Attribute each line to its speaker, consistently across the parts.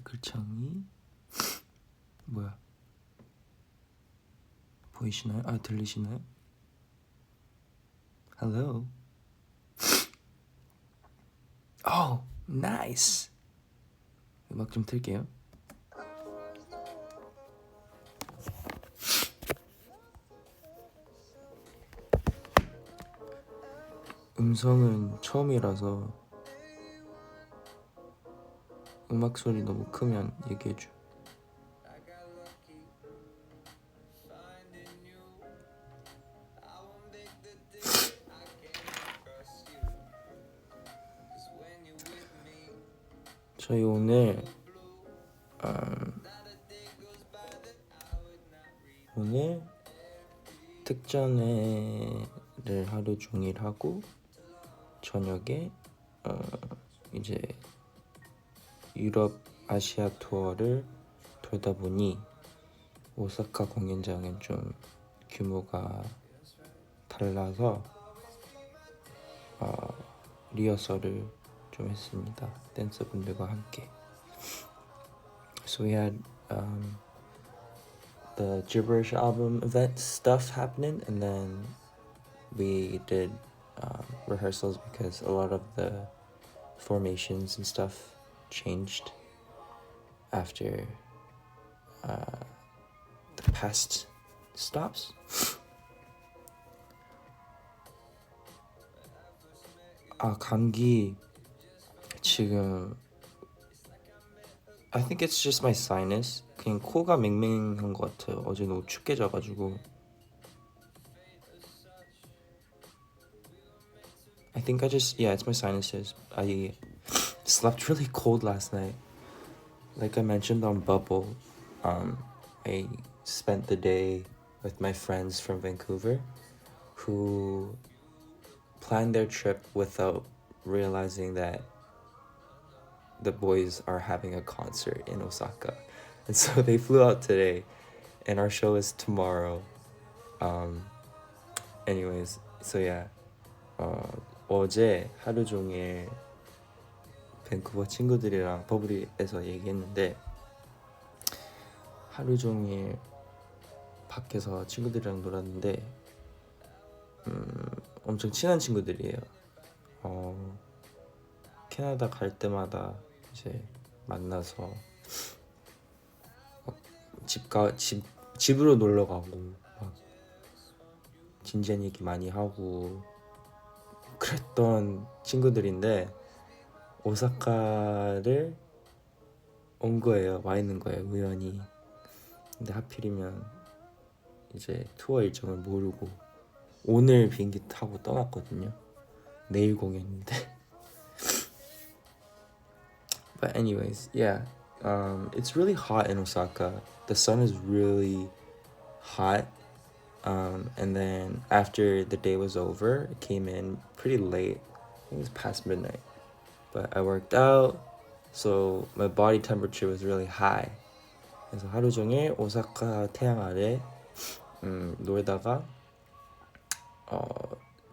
Speaker 1: 댓글창이 뭐야? 보이시나요? 아, 들리시나요? Hello. Oh, nice. 음악 좀 틀게요. 음성은 처음이라서 음악 소리 너무 크면 얘기해줘. 저희 오늘 특전회를 하루 종일 하고 저녁에 이제 유럽 아시아 투어를 돌다 보니 오사카 공연장은 좀 규모가 달라서 리허설을 좀 했습니다. 댄서분들과 함께. So we had the Gibberish album event stuff happening, and then we did rehearsals because a lot of the formations and stuff changed after the past stops. 감기 지금 I think it's just my sinus. 그냥 코가 맹맹한 것 같아요. 어제 너무 춥게 자가지고. I think it's my sinuses. I slept really cold last night. Like I mentioned on Bubble, I spent the day with my friends from Vancouver who planned their trip without realizing that the boys are having a concert in Osaka. And so they flew out today and our show is tomorrow. Anyways, so yeah. 어제 하루 종일 밴쿠버 친구들이랑 버블리에서 얘기했는데 하루 종일 밖에서 친구들이랑 놀았는데 엄청 친한 친구들이에요. 캐나다 갈 때마다 이제 만나서 집으로 놀러 가고 막 진지한 얘기 많이 하고 그랬던 친구들인데 오사카를 온 거예요. 와 있는 거예요. 우연히. 근데 하필이면 이제 투어 일정을 모르고 오늘 비행기 타고 떠났거든요. 내일 공연인데. But anyways, yeah. It's really hot in Osaka. The sun is really hot. And then after the day was over, it came in pretty late. I think it was past midnight. But I worked out, so my body temperature was really high. 그래서 하루 종일 오사카 태양 아래 놀다가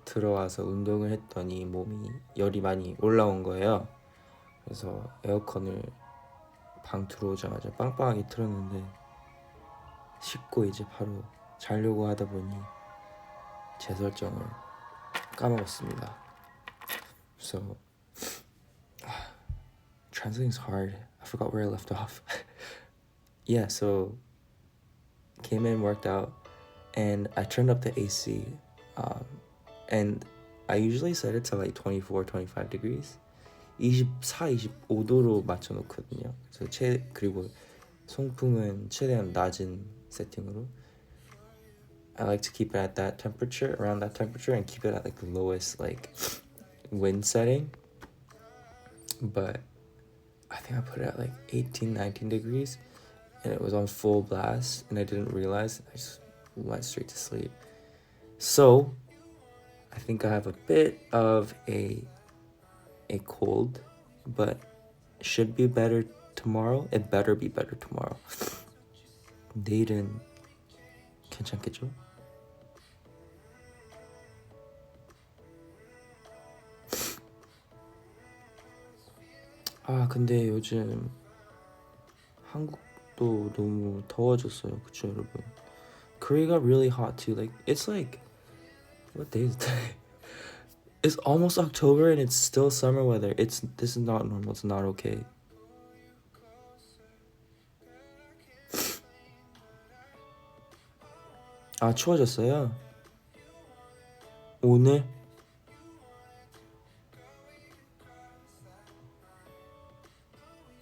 Speaker 1: 들어와서 운동을 했더니 몸이 열이 많이 올라온 거예요. 그래서 에어컨을 방 들어오자마자 빵빵하게 틀었는데 씻고 이제 바로 자려고 하다 보니 제 설정을 까먹었습니다. So translating's hard. I forgot where I left off. Yeah, so came in, worked out, and I turned up the AC. And I usually set it to like 24, 25 degrees. 24, 25도로 맞춰놓거든요. 그리고 송풍은 최대한 낮은 세팅으로. I like to keep it at that temperature, around that temperature, and keep it at like the lowest like wind setting. But I think I put it at like 18, 19 degrees, and it was on full blast, and I didn't realize. I just went straight to sleep. So I think I have a bit of a cold, but it should be better tomorrow. It better be better tomorrow. 내일은 괜찮겠죠? 근데 요즘 한국도 너무 더워졌어요. 그쵸 여러분? Korea got really hot too. Like it's like what day is today? It's almost October and it's still summer weather. This is not normal. It's not okay. 아 추워졌어요? 오늘?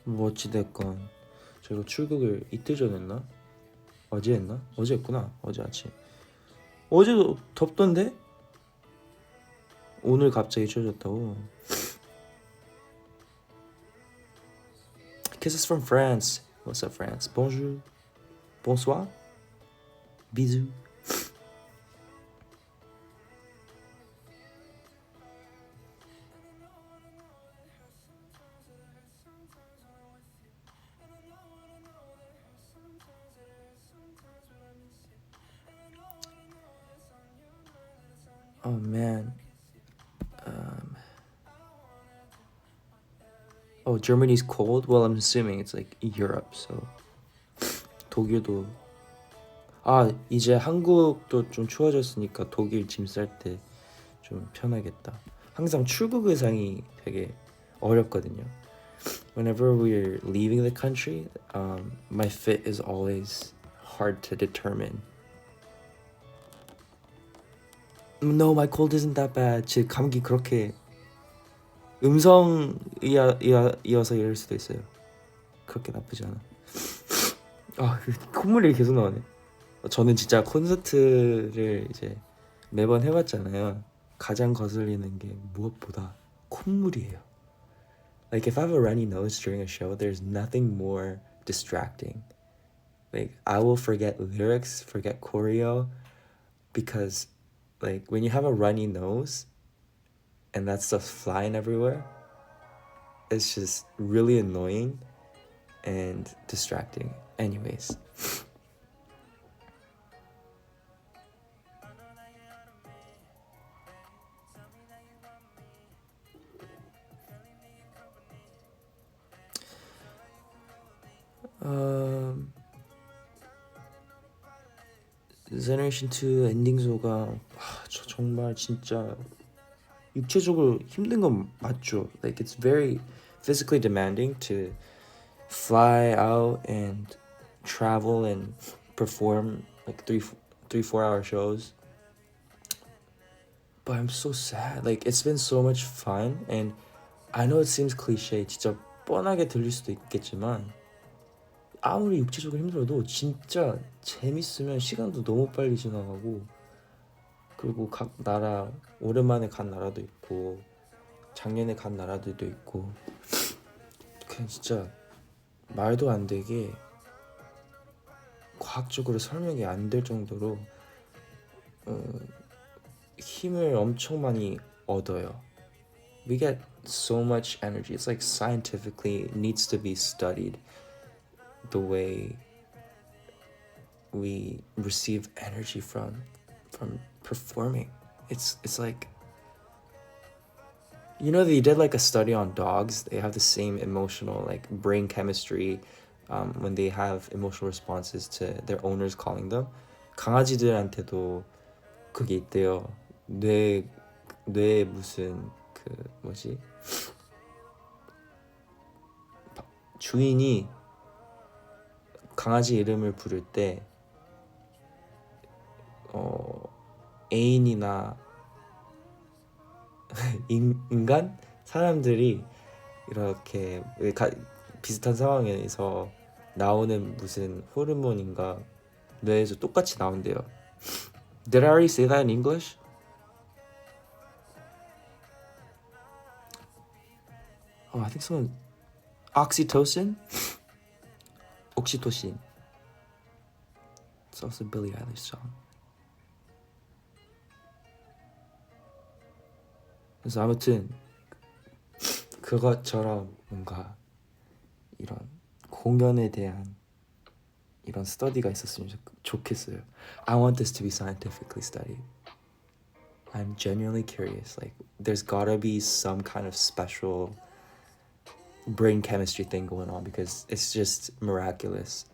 Speaker 1: 뭐 어찌됐건 저희가 출국을 이틀 전에 했나? 어제 했나? 어제 했구나. 어제 아침. 어제도 덥던데? 오늘 갑자기 추워졌다고. Kisses from France. What's up France? Bonjour. Bonsoir. Bisous. Oh man. Oh, Germany's cold? Well, I'm assuming it's like Europe, so 독일도 이제 한국도 좀 추워졌으니까 독일 짐 쌀 때 좀 편하겠다. 항상 출국 의상이 되게 어렵거든요. Whenever we're leaving the country, my fit is always hard to determine. No, my cold isn't that bad. 제 감기 그렇게 음성이어서 이럴 수도 있어요. 그렇게 나쁘지 않아. 콧물이 계속 나오네. 저는 진짜 콘서트를 이제 매번 해봤잖아요. 가장 거슬리는 게 무엇보다 콧물이에요. Like if I have a runny nose during a show, there's nothing more distracting. Like I will forget lyrics, forget choreo, because like when you have a runny nose and that stuff's flying everywhere, it's just really annoying and distracting. Anyways. 제너레이션 2 엔딩소가 저 정말 진짜 육체적으로 힘든 건 맞죠. Like it's very physically demanding to fly out and travel and perform like 4 hour shows. But I'm so sad. Like it's been so much fun and I know it seems cliche. 진짜 뻔하게 들릴 수도 있겠지만 아무리 육체적으로 힘들어도 진짜 재밌으면 시간도 너무 빨리 지나가고 그리고 각 나라 오랜만에 간 나라도 있고 작년에 간 나라들도 있고 그냥 진짜 말도 안 되게 과학적으로 설명이 안 될 정도로 힘을 엄청 많이 얻어요. We get so much energy. It's like scientifically needs to be studied. The way we receive energy from performing. It's like, you know, they did like a study on dogs. They have the same emotional like brain chemistry when they have emotional responses to their owners calling them. 강아지들한테도 그게 있대요. 뇌에 무슨 그 뭐지? 주인이 강아지 이름을 부를 때 애인이나 인간? 사람들이 이렇게 비슷한 상황에서 나오는 무슨 호르몬인가 뇌에서 똑같이 나온대요. Did I already say that in English? I think someone... Oxytocin? Oxytocin. It's also a Billie Eilish song. 그래서 아무튼 그것처럼 뭔가 이런 공연에 대한 이런 스터디가 있었으면 좋겠어요. I want this to be scientifically studied. I'm genuinely curious. Like, there's gotta be some kind of special brain chemistry thing going on because it's just miraculous.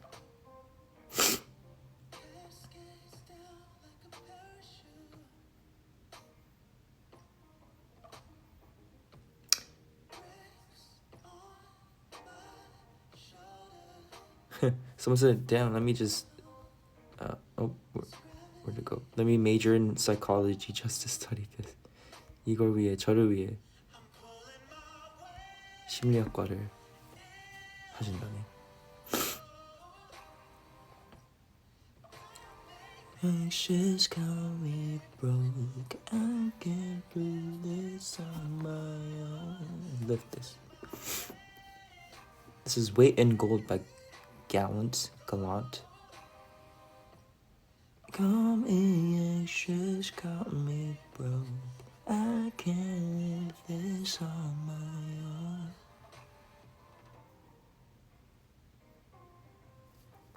Speaker 1: Someone said, damn, let me just where'd it go? Let me major in psychology just to study this. 이걸 위해, 저를 위해 심리학과를 하신다네. Anxious got me broke. I can't do this on my own. Lift this. This is Weight in Gold by Gallant. Got me anxious, got me broke. I can't live this on my own.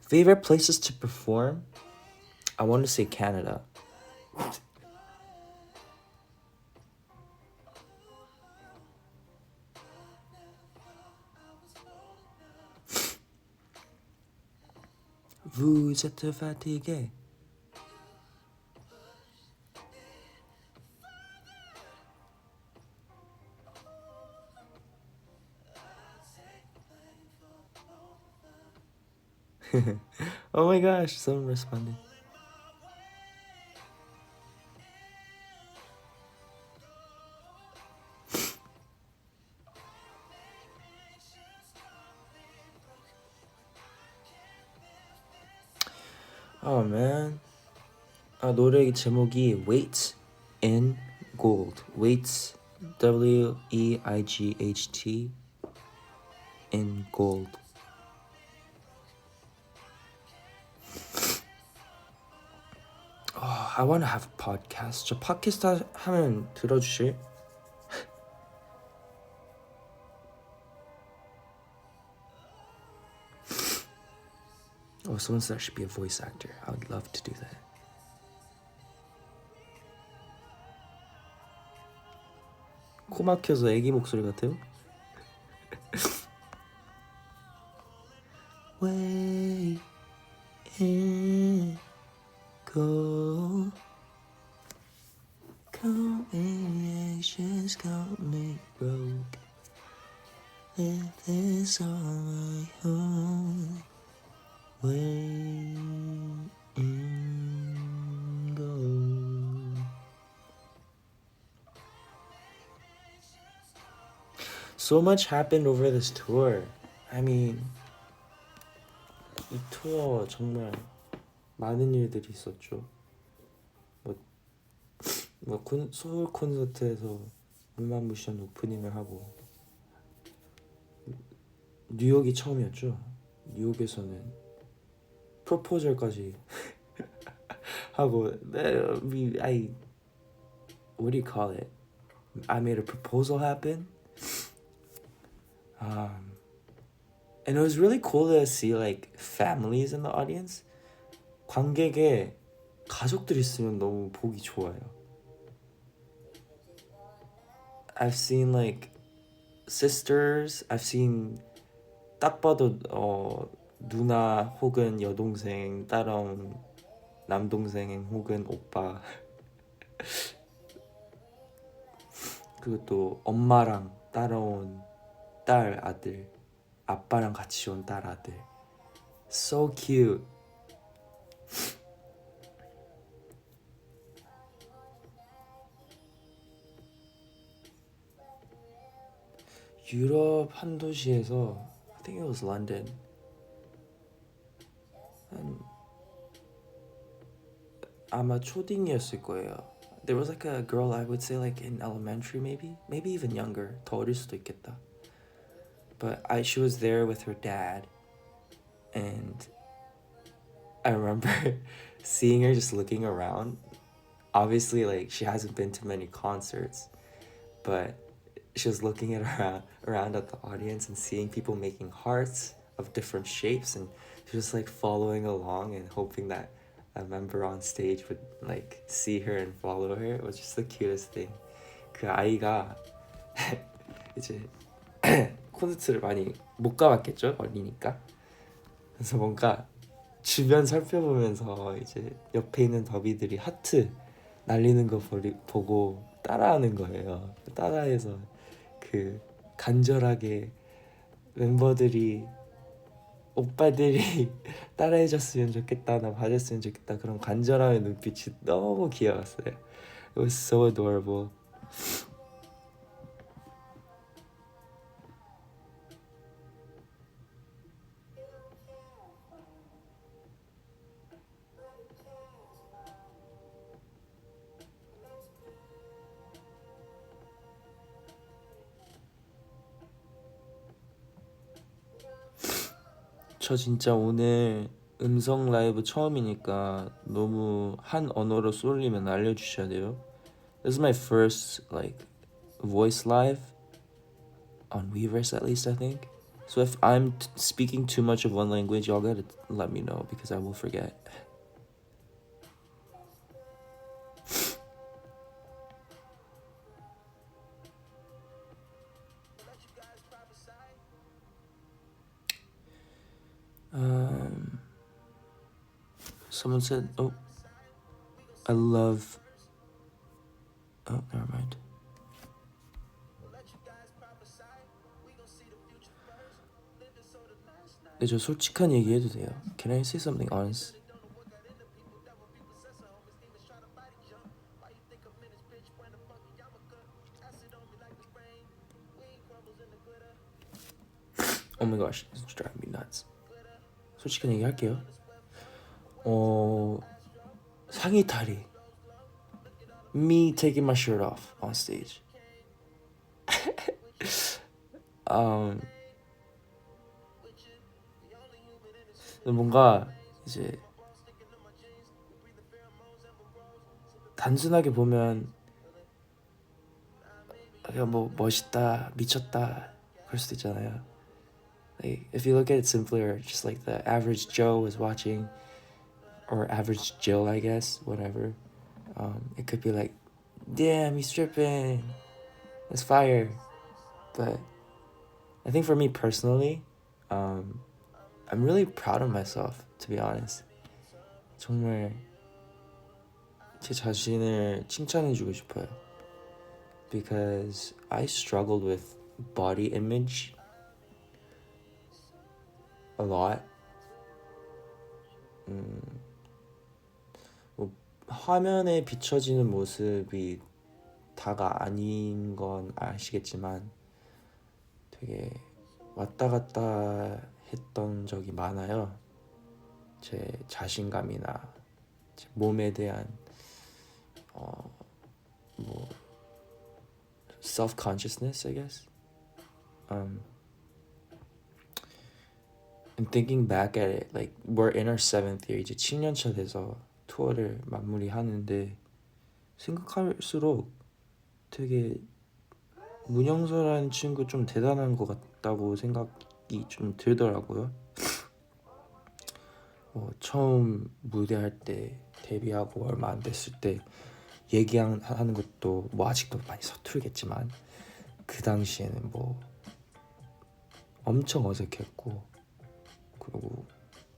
Speaker 1: Favorite places to perform? I want to say Canada. Vous êtes fatigué. Oh my gosh, someone responded. Oh man. 노래 제목이 Weight in Gold. Weight, W-E-I-G-H-T in Gold. I want to have a podcast. 저 팟캐스트 하면 들어주실? Someone said I should be a voice actor. I would love to do that. 코 막혀서 애기 목소리 같아요? Way in gold. Got me anxious, got me broke. Live this on my own. Way in gold. So much happened over this tour. I mean, 이 투어 정말 많은 일들이 있었죠. 서울 콘서트에서 무한무시한 오프닝을 하고 뉴욕이 처음이었죠. 뉴욕에서는 프로포절까지 하고 what do you call it? I made a proposal happen. And it was really cool to see like families in the audience. 관객에 가족들 있으면 너무 보기 좋아요. I've seen like sisters. I've seen 딱 봐도 누나 혹은 여동생 따라온 남동생 혹은 오빠. 그리고 또 엄마랑 따라온 딸 아들, 아빠랑 같이 온 딸 아들. So cute. 유럽 한 도시에서 I think it was London. 아마 초딩이었을 거예요. There was like a girl I would say like in elementary maybe even younger. 더 어릴 수도 있겠다. But she was there with her dad, and I remember seeing her just looking around. Obviously, like she hasn't been to many concerts, but she was looking around at the audience and seeing people making hearts of different shapes, and she was like following along and hoping that a member on stage would like see her and follow her. It was just the cutest thing. 그 아이가 이제 콘서트를 많이 못 가봤겠죠, 어리니까. 그래서 뭔가 주변 살펴보면서 이제 옆에 있는 더비들이 하트 날리는 거 보고 따라하는 거예요. 따라해서 그 간절하게 멤버들이 오빠들이 따라해줬으면 좋겠다, 나 봐줬으면 좋겠다, 그런 간절함의 눈빛이 너무 귀여웠어요. It was so adorable. 저 진짜 오늘 음성 라이브 처음이니까 너무 한 언어로 쏠리면 알려주셔야 돼요. This is my first like voice live on Weverse, at least I think. So if I'm speaking too much of one language, y'all gotta let me know because I will forget. Someone said, oh, I love, oh, never mind. 네, 저 솔직한 얘기 해도 돼요. Can I say something honest? Oh my gosh, it's driving me nuts. 솔직한 얘기 할게요. 상의 탈의. Me taking my shirt off on stage. 뭔가 이제 단순하게 보면 그냥 뭐 멋있다, 미쳤다 그럴 수도 있잖아요. Like, if you look at it simpler, just like the average Joe is watching, or average Jill, I guess, whatever. It could be like, damn, he's stripping, it's fire. But I think for me personally, I'm really proud of myself, to be honest. 정말 제 자신을 칭찬해주고 싶어요. Because I struggled with body image a lot. 뭐 화면에 비춰지는 모습이 다가 아닌 건 아시겠지만 되게 왔다 갔다 했던 적이 많아요. 제 자신감이나 제 몸에 대한 뭐 self-consciousness, I guess. And thinking back at it, like we're in our 7th year, 이제 7년차 돼서 투어를 마무리하는데 생각할수록 되게 문영서라는 친구 좀 대단한 것 같다고 생각이 좀 들더라고요. 처음 무대할 때 데뷔하고 얼마 안 됐을 때 얘기하는 것도 뭐 아직도 많이 서툴겠지만 그 당시에는 뭐 엄청 어색했고, 그리고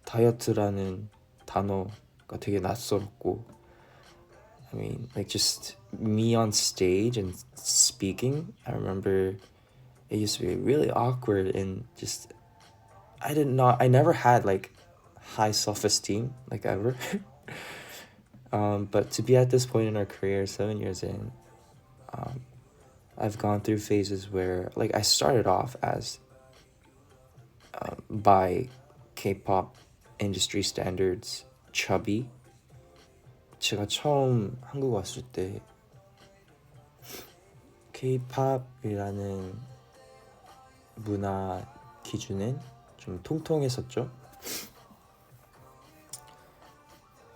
Speaker 1: 다이어트라는 단어가 되게 낯설었고, I mean, like just me on stage and speaking, I remember it used to be really awkward and just I never had like high self-esteem like ever. But to be at this point in our career, 7 years in, I've gone through phases where like I started off as by K-pop industry standards chubby. 제가 처음 한국 왔을 때 K-팝이라는 문화 기준은 좀 통통했었죠.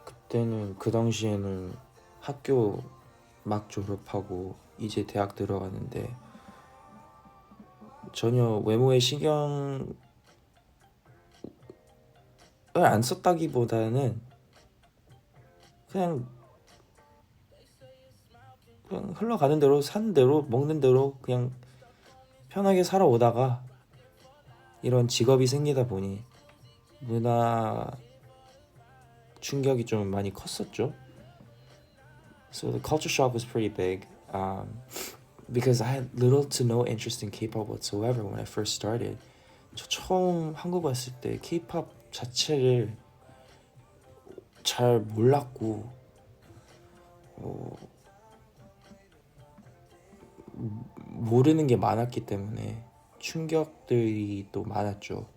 Speaker 1: 그때는 그 당시에는 학교 막 졸업하고 이제 대학 들어갔는데 전혀 외모에 신경을 안 썼다기보다는 그냥 흘러가는 대로 사는 대로 먹는 대로 그냥 편하게 살아오다가 이런 직업이 생기다 보니 문화 충격이 좀 많이 컸었죠. So the culture shock was pretty big because I had little to no interest in K-pop whatsoever when I first started. 저 처음 한국 왔을 때 K-pop 자체를 잘 몰랐고 모르는 게 많았기 때문에 충격들이 또 많았죠.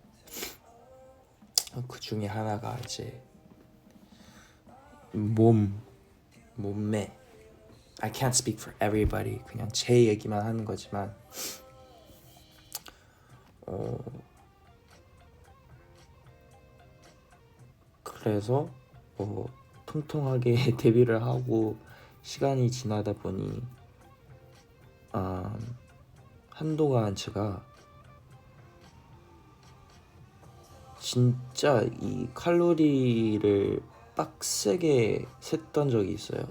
Speaker 1: 그 중에 하나가 이제 몸매. I can't speak for everybody. 그냥 제 얘기만 하는 거지만 그래서 통통하게 데뷔를 하고 시간이 지나다 보니 한동안 제가 진짜 이 칼로리를 빡세게 셌던 적이 있어요.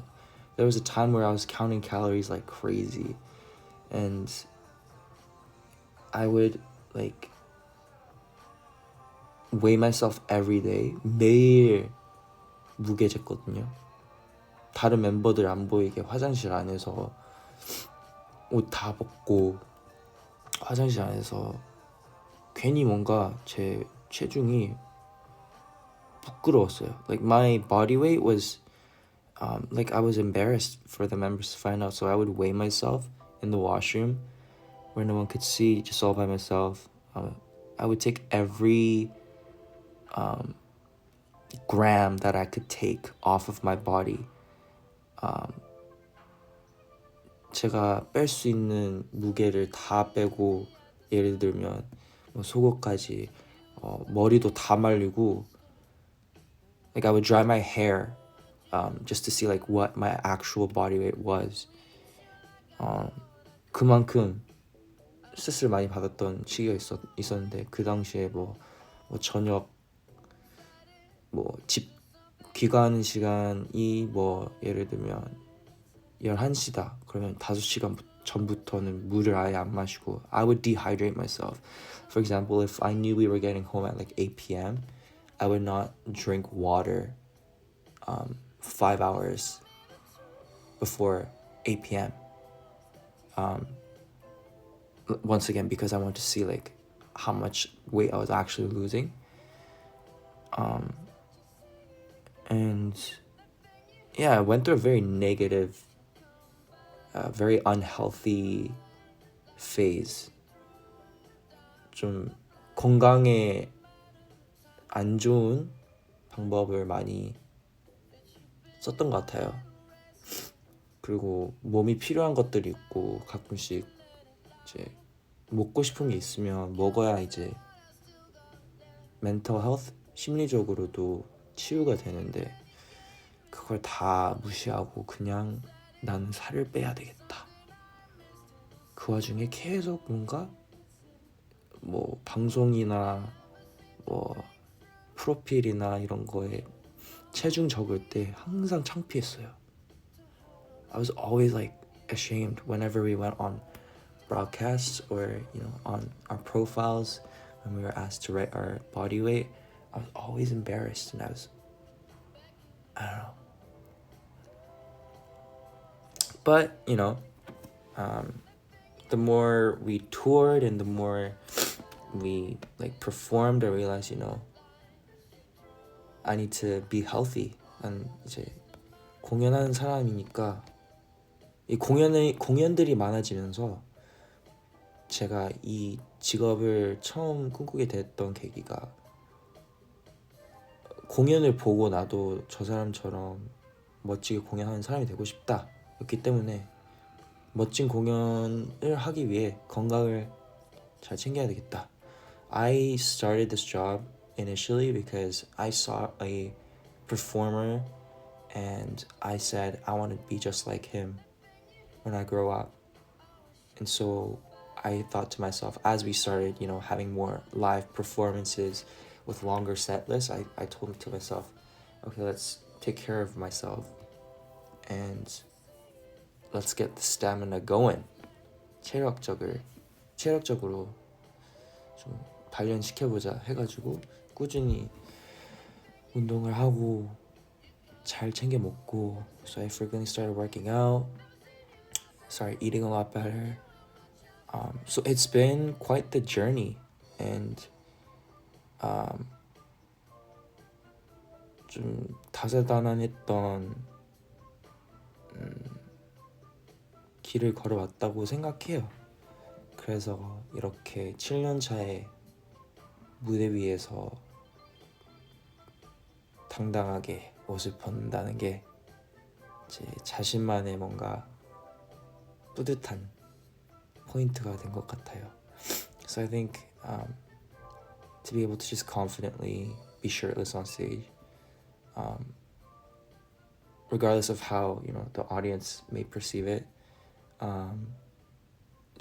Speaker 1: There was a time where I was counting calories like crazy and I would like weigh myself every day. 매일 무게 쟀거든요. 다른 멤버들 안 보이게 화장실 안에서 옷 다 벗고 화장실 안에서 괜히 뭔가 제 체중이 부끄러웠어요. Like my body weight was like I was embarrassed for the members to find out, so I would weigh myself in the washroom where no one could see, just all by myself. I would take every gram that I could take off of my body. 제가 뺄 수 있는 무게를 다 빼고 예를 들면 뭐 속옷까지 머리도 다 말리고 like I would dry my hair just to see like what my actual body weight was. 그만큼 스트레스를 많이 받았던 시기가 있었는데 그 당시에 뭐 저녁 뭐 집 귀가하는 시간이 뭐 예를 들면 11시다 그러면 5시간 전부터는 물을 아예 안 마시고 I would dehydrate myself. For example, if I knew we were getting home at like 8 p.m. I would not drink water 5 hours before 8 p.m. Once again because I want to see like how much weight I was actually losing. And yeah, I went through a very negative, very unhealthy phase. 좀 건강에 안 좋은 방법을 많이 썼던 것 같아요. 그리고 몸이 필요한 것들이 있고 가끔씩 이제 먹고 싶은 게 있으면 먹어야 이제 mental health, 심리적으로도 치유가 되는데 그걸 다 무시하고 그냥 나는 살을 빼야 되겠다. 그 와중에 계속 뭔가 뭐 방송이나 뭐 프로필이나 이런 거에 체중 적을 때 항상 창피했어요. I was always like ashamed whenever we went on broadcasts or on our profiles when we were asked to write our body weight. I was always embarrassed and I don't know. But the more we toured and the more we like performed, I realized I need to be healthy. 난 이제 공연하는 사람이니까 이 공연들이 많아지면서 제가 이 직업을 처음 꿈꾸게 됐던 계기가 공연을 보고 나도 저 사람처럼 멋지게 공연하는 사람이 되고 싶다 였기 때문에 멋진 공연을 하기 위해 건강을 잘 챙겨야 되겠다. I started this job initially because I saw a performer and I said I want to be just like him when I grow up. And so I thought to myself, as we started, having more live performances with longer set lists, I told to myself, okay, let's take care of myself and let's get the stamina going. 체력적으로 좀 단련시켜보자 해가지고 꾸준히 운동을 하고 잘 챙겨 먹고, so I frequently started working out, started eating a lot better. So it's been quite the journey, and 좀 다재다난했던 길을 걸어왔다고 생각해요. 그래서 이렇게 7년 차에 무대 위에서 당당하게 옷을 벗는다는 게 제 자신만의 뭔가 뿌듯한 포인트가 된 것 같아요. So I think to be able to just confidently be shirtless on stage, regardless of how the audience may perceive it,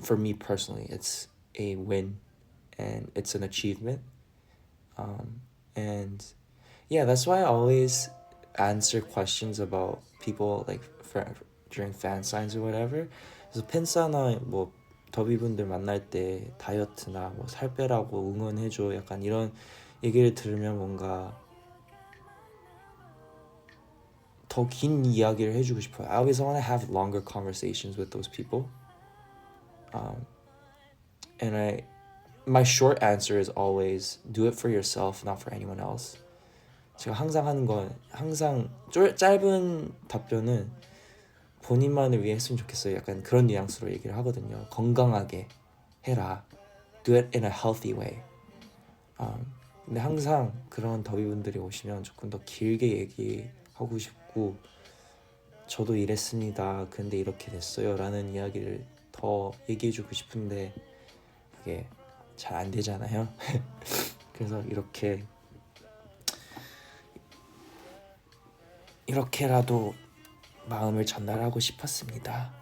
Speaker 1: for me personally, it's a win and it's an achievement. And yeah, that's why I always answer questions about people like during fan signs or whatever. 그래서 팬사나 뭐 더비분들 만날 때 다이어트나 뭐 살 빼라고 응원해줘 약간 이런 얘기를 들으면 뭔가 더 긴 이야기를 해주고 싶어요. I always want to have longer conversations with those people. And my short answer is always do it for yourself, not for anyone else. 제가 항상 하는 건 항상 짧은 답변은 본인만을 위해 했으면 좋겠어요. 약간 그런 뉘앙스로 얘기를 하거든요. 건강하게 해라. Do it in a healthy way. 근데 항상 그런 더비분들이 오시면 조금 더 길게 얘기하고 싶고 저도 이랬습니다. 근데 이렇게 됐어요. 라는 이야기를 더 얘기해주고 싶은데 그게 잘 안 되잖아요. 그래서 이렇게라도 마음을 전달하고 싶었습니다.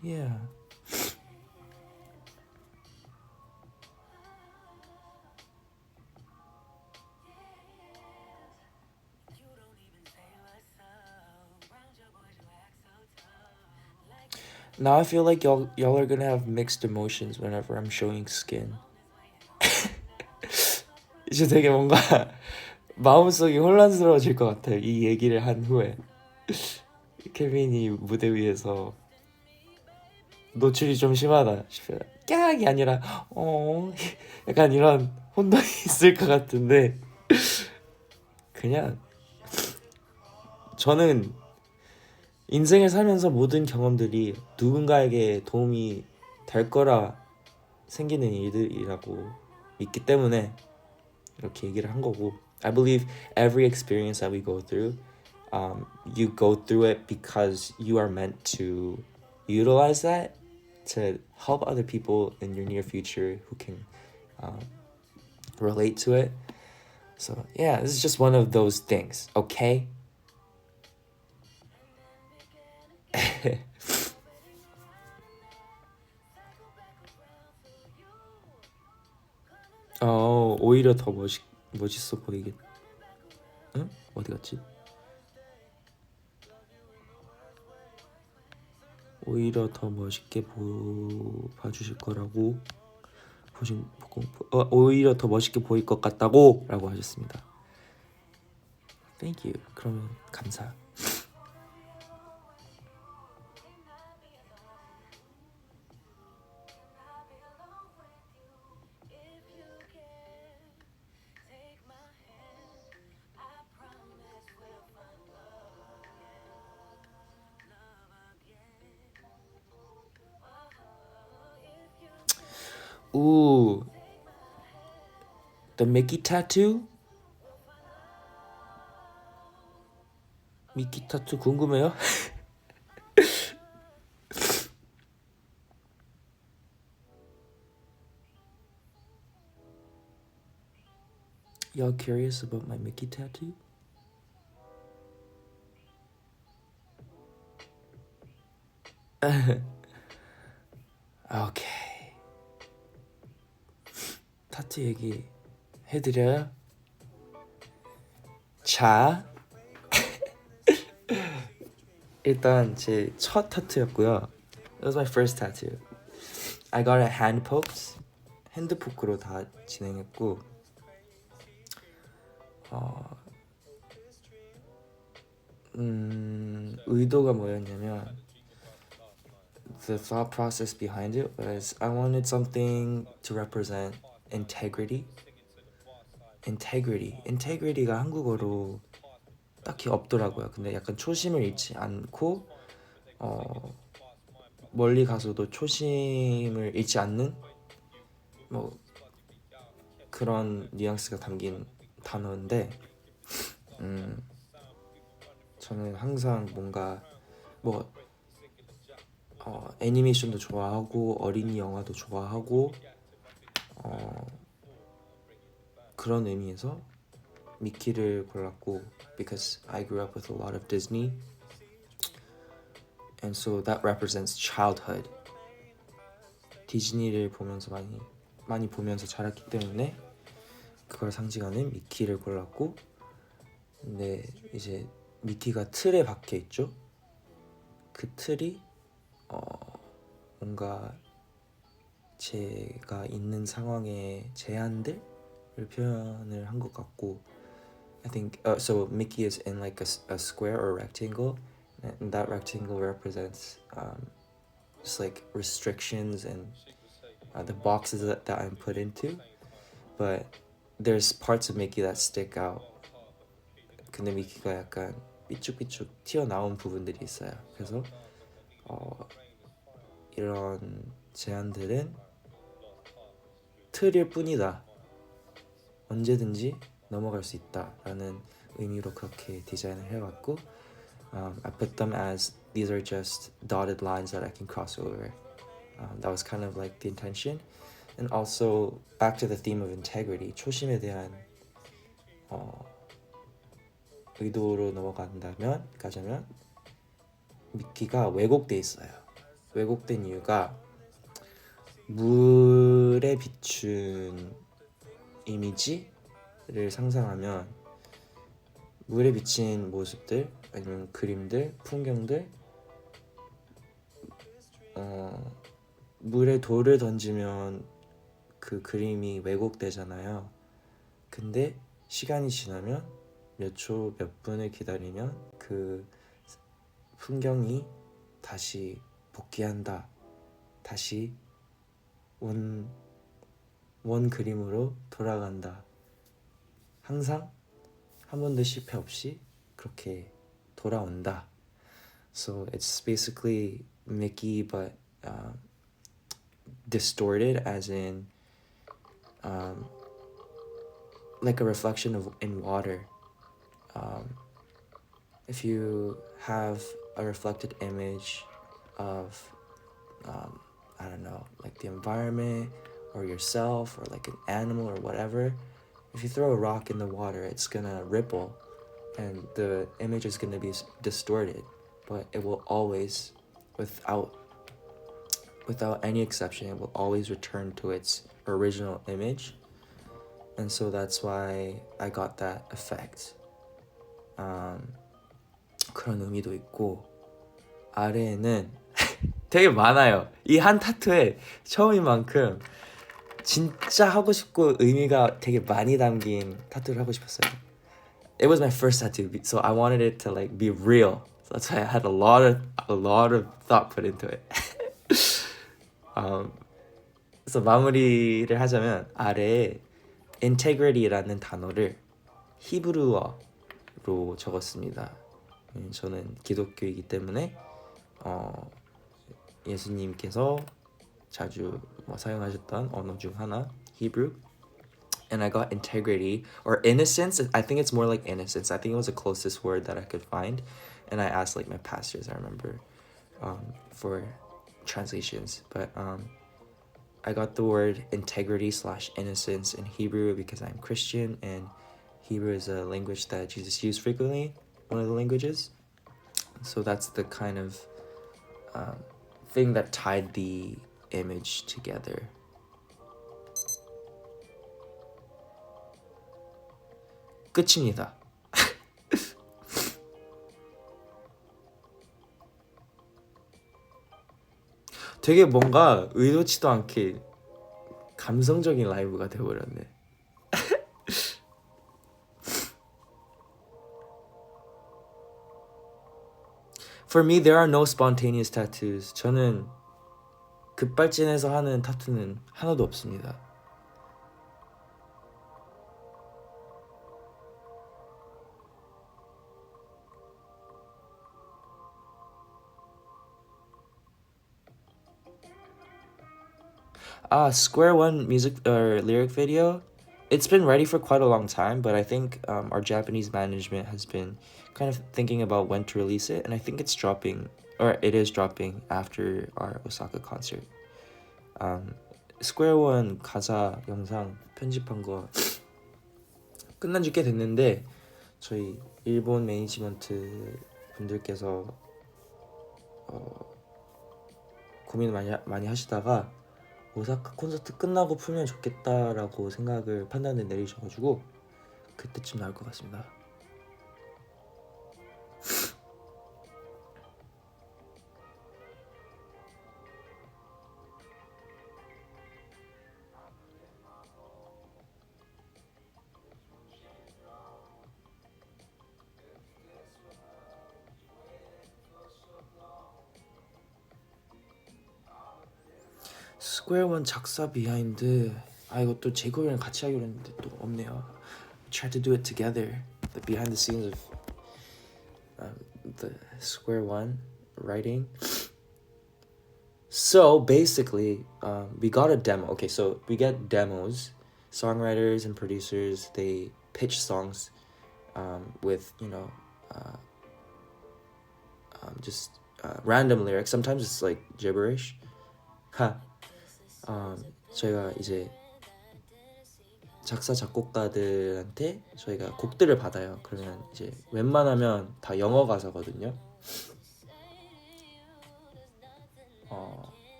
Speaker 1: Yeah. Now I feel like y'all are gonna have mixed emotions whenever I'm showing skin. 이제 되게 뭔가 마음속이 혼란스러워질 것 같아요. 이 얘기를 한 후에 케빈이 무대 위에서 노출이 좀 심하다 싶어요. 깍이 아니라 약간 이런 혼동이 있을 것 같은데 그냥 저는 인생을 살면서 모든 경험들이 누군가에게 도움이 될 거라 생기는 일들이라고 믿기 때문에 이렇게 얘기를 한 거고, I believe every experience that we go through, you go through it because you are meant to utilize that to help other people in your near future who can relate to it. So yeah, this is just one of those things, okay? 오히려 더 멋있어 보이겠. 응? 어디 갔지? 오히려 더 멋있게 봐주실 거라고 오히려 더 멋있게 보일 것 같다고 라고 하셨습니다. Thank you. 그러면 감사. Ooh, the Mickey tattoo? 미키 타투 궁금해요? Y'all curious about my Mickey tattoo? 오케이. 타투 얘기 해드려요? 자, 일단 제 첫 타투였고요. It was my first tattoo. I got it hand poked. 핸드 포크로 다 진행했고, 의도가 뭐였냐면, the thought process behind it was I wanted something to represent integrity. Integrity가 한국어로 딱히 없더라고요. 근데 약간 초심을 잃지 않고 멀리 가서도 초심을 잃지 않는 뭐 그런 뉘앙스가 담긴 단어인데, 저는 항상 뭔가 뭐 애니메이션도 좋아하고 어린이 영화도 좋아하고 그런 의미에서 미키를 골랐고, because I grew up with a lot of Disney, and so that represents childhood. 디즈니를 보면서 많이 보면서 자랐기 때문에 그걸 상징하는 미키를 골랐고, 근데 이제 미키가 틀에 박혀 있죠. 그 틀이 뭔가 제가 있는 상황의 제한들을 표현을 한 것 같고, I think so Mickey is in like a square or rectangle, and that rectangle represents just like restrictions and the boxes that I'm put into. But there's parts of Mickey that stick out. 근데 미키가 약간 삐쭉삐쭉 튀어나온 부분들이 있어요. 그래서 이런 제안들은 틀일 뿐이다, 언제든지 넘어갈 수 있다라는 의미로 그렇게 디자인을 해왔고, I put them as these are just dotted lines that I can cross over. That was kind of like the intention. And also back to the theme of integrity, 초심에 대한 의도로 가자면 미키가 왜곡돼 있어요. 왜곡된 이유가 물에 비춘 이미지를 상상하면 물에 비친 모습들 아니면 그림들, 풍경들, 물에 돌을 던지면 그 그림이 왜곡되잖아요. 근데 시간이 지나면 몇 초, 몇 분을 기다리면 그 풍경이 다시 복귀한다. 다시 원 그림으로 돌아간다. 항상 한 번도 실패 없이 그렇게 돌아온다. So it's basically Mickey but distorted, as in like a reflection in water. If you have a reflected image of I don't know, like the environment or yourself or like an animal or whatever, if you throw a rock in the water, it's gonna ripple and the image is gonna be distorted, but it will always, without any exception, it will always return to its original image. And so that's why I got that effect. 그런 의미도 있고, 아래에는 되게 많아요. 이 한 타투에 처음인 만큼 진짜 하고 싶고 의미가 되게 많이 담긴 타투를 하고 싶었어요. It was my first tattoo, so I wanted it to like be real. So that's why I had a lot of thought put into it. 그래서 마무리를 하자면 아래에 integrity라는 단어를 히브리어로 적었습니다. 저는 기독교이기 때문에 예수님께서 자주 사용하셨던 언어 중 하나, Hebrew. And I got integrity or innocence. I think it's more like innocence. I think it was the closest word that I could find. And I asked like my pastors, I remember, for translations. But I got the word integrity / innocence in Hebrew because I'm Christian, and Hebrew is a language that Jesus used frequently, one of the languages. So that's the kind of thing that tied the image together. 끝입니다. 되게 뭔가 의도치도 않게 감성적인 라이브가 돼버렸네. For me, there are no spontaneous tattoos. 저는 급발진해서 하는 타투는 하나도 없습니다. Square One music or lyric video. It's been ready for quite a long time, but I think our Japanese management has been kind of thinking about when to release it, and I think it's dropping, or it is dropping after our Osaka concert. Square One 가사 영상 편집한 거 끝난 지 꽤 됐는데 저희 일본 매니지먼트 분들께서 고민을 많이 하시다가 오사카 콘서트 끝나고 풀면 좋겠다라고 생각을 판단을 내리셔가지고 그때쯤 나올 것 같습니다. 스퀘어 원 작사 비하인드 이것도 제이콥이랑 같이 하기로 했는데 또 없네요. Try to do it together. The behind the scenes of the Square One writing. So basically, we got a demo. Okay, so we get demos. Songwriters and producers, they pitch songs with just random lyrics. Sometimes it's like gibberish. 저희가 이제 작사 작곡가들한테 저희가 곡들을 받아요. 그러면 이제 웬만하면 다 영어 가사거든요.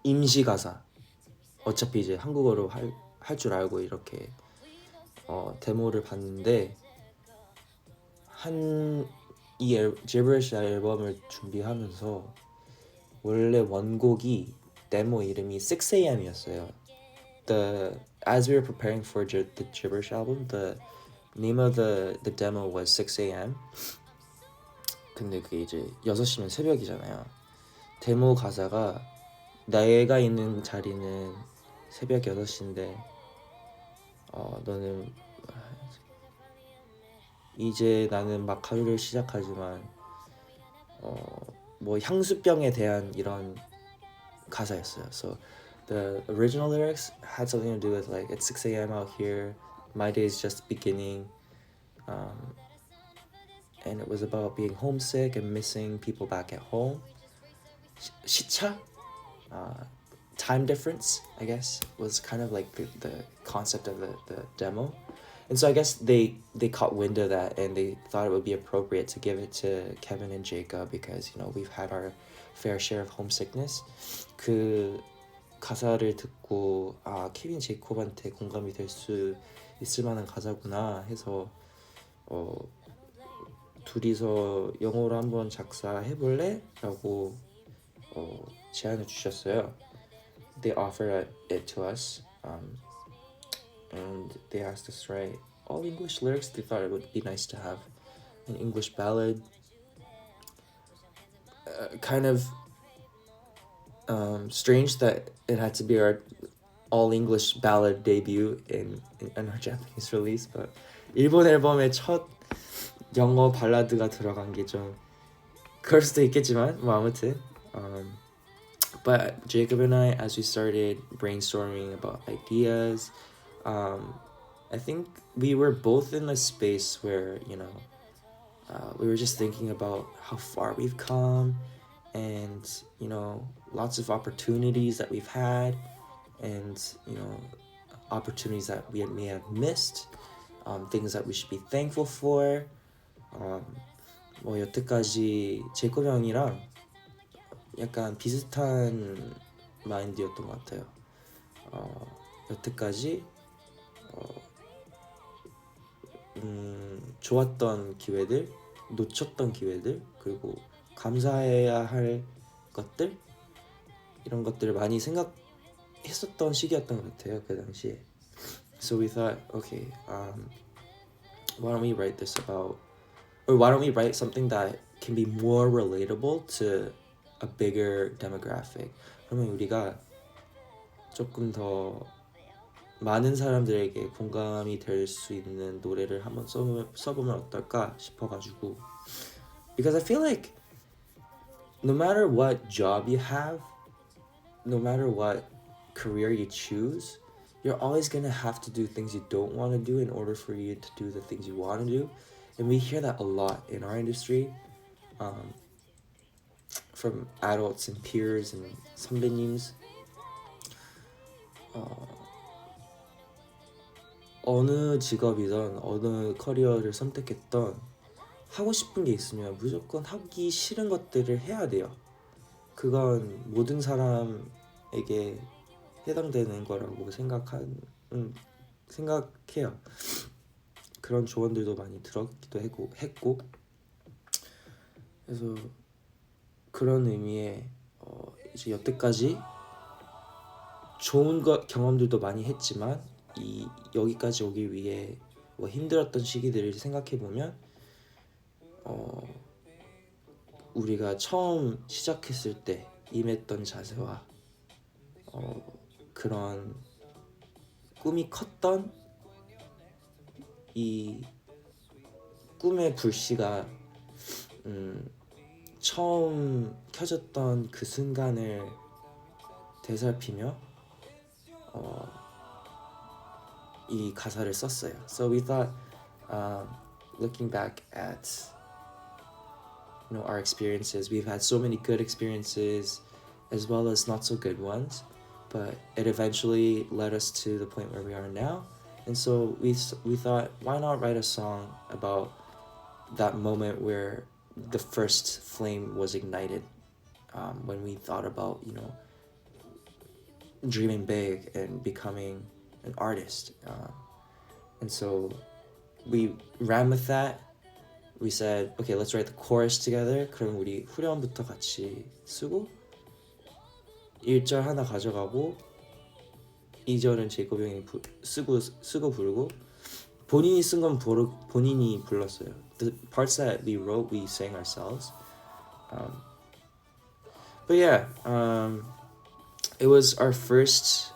Speaker 1: 임시 가사. 어차피 이제 한국어로 할 줄 알고 이렇게 데모를 봤는데 이 Gibberish 앨범을 준비하면서 원래 원곡이 데모 이름이 6am이었어요. As we were preparing for the Gibberish album, the name of the demo was 6am. 근데 그게 이제 6시면 새벽이잖아요. 데모 가사가 내가 있는 자리는 새벽 6시인데 너는 이제 나는 막 하루를 시작하지만 뭐 향수병에 대한 이런 가사였어요. So the original lyrics had something to do with like it's 6am out here, my day is just beginning, and it was about being homesick and missing people back at home. 시차, time difference, I guess, was kind of like the concept of the demo. And so I guess they caught wind of that and they thought it would be appropriate to give it to Kevin and Jacob because we've had our fair share of homesickness. 그 가사를 듣고 케빈 제이콥한테 공감이 될 수 있을 만한 가사구나 해서 둘이서 영어로 한번 작사해볼래? 라고 제안을 주셨어요. They offered it to us, and they asked us to write all English lyrics. They thought it would be nice to have an English ballad, kind of strange that it had to be our all English ballad debut in our Japanese release, but 일본 앨범의 첫 영어 발라드가 들어간 게 좀 그럴 수도 있겠지만 뭐 아무튼 but Jacob and I, as we started brainstorming about ideas, I think we were both in a space where we were just thinking about how far we've come and lots of opportunities that we've had and opportunities that we may have missed, things that we should be thankful for. 뭐 여태까지 제이콥 형이랑 약간 비슷한 마인드였던 것 같아요. 여태까지 좋았던 기회들, 놓쳤던 기회들, 그리고 감사해야 할 것들, 이런 것들을 많이 생각했었던 시기였던 것 같아요, 그 당시에. So we thought, okay, why don't we write this about, or why don't we write something that can be more relatable to a bigger demographic. 그러면 우리가 조금 더 많은 사람들에게 공감이 될 수 있는 노래를 한번 써보면 어떨까 싶어가지고. Because I feel like no matter what job you have, no matter what career you choose, you're always gonna have to do things you don't want to do in order for you to do the things you want to do. And we hear that a lot in our industry, from adults and peers and 선배님s. 어느 직업이든 어느 커리어를 선택했던 하고 싶은 게 있으면 무조건 하기 싫은 것들을 해야 돼요. 그건 모든 사람에게 해당되는 거라고 생각해요. 그런 조언들도 많이 들었기도 했고. 그래서 그런 의미에 이제 여태까지 좋은 경험들도 많이 했지만 여기까지 오기 위해 뭐 힘들었던 시기들을 생각해보면 우리가 처음 시작했을 때 임했던 자세와 그런 꿈이 컸던 이 꿈의 불씨가 처음 켜졌던 그 순간을 되살피며 이 가사를 썼어요. So we thought, looking back at our experiences, we've had so many good experiences as well as not so good ones, but it eventually led us to the point where we are now. And so we thought, why not write a song about that moment where the first flame was ignited, when we thought about dreaming big and becoming an artist. And so we ran with that. We said, okay, let's write the chorus together. 그럼 우리 후렴부터 같이 쓰고 1절 하나 가져가고 2절은 제이콥 형이 쓰고 부르고 본인이 쓴 건 본인이 불렀어요. The parts that we wrote, we sang ourselves. But yeah, it was our first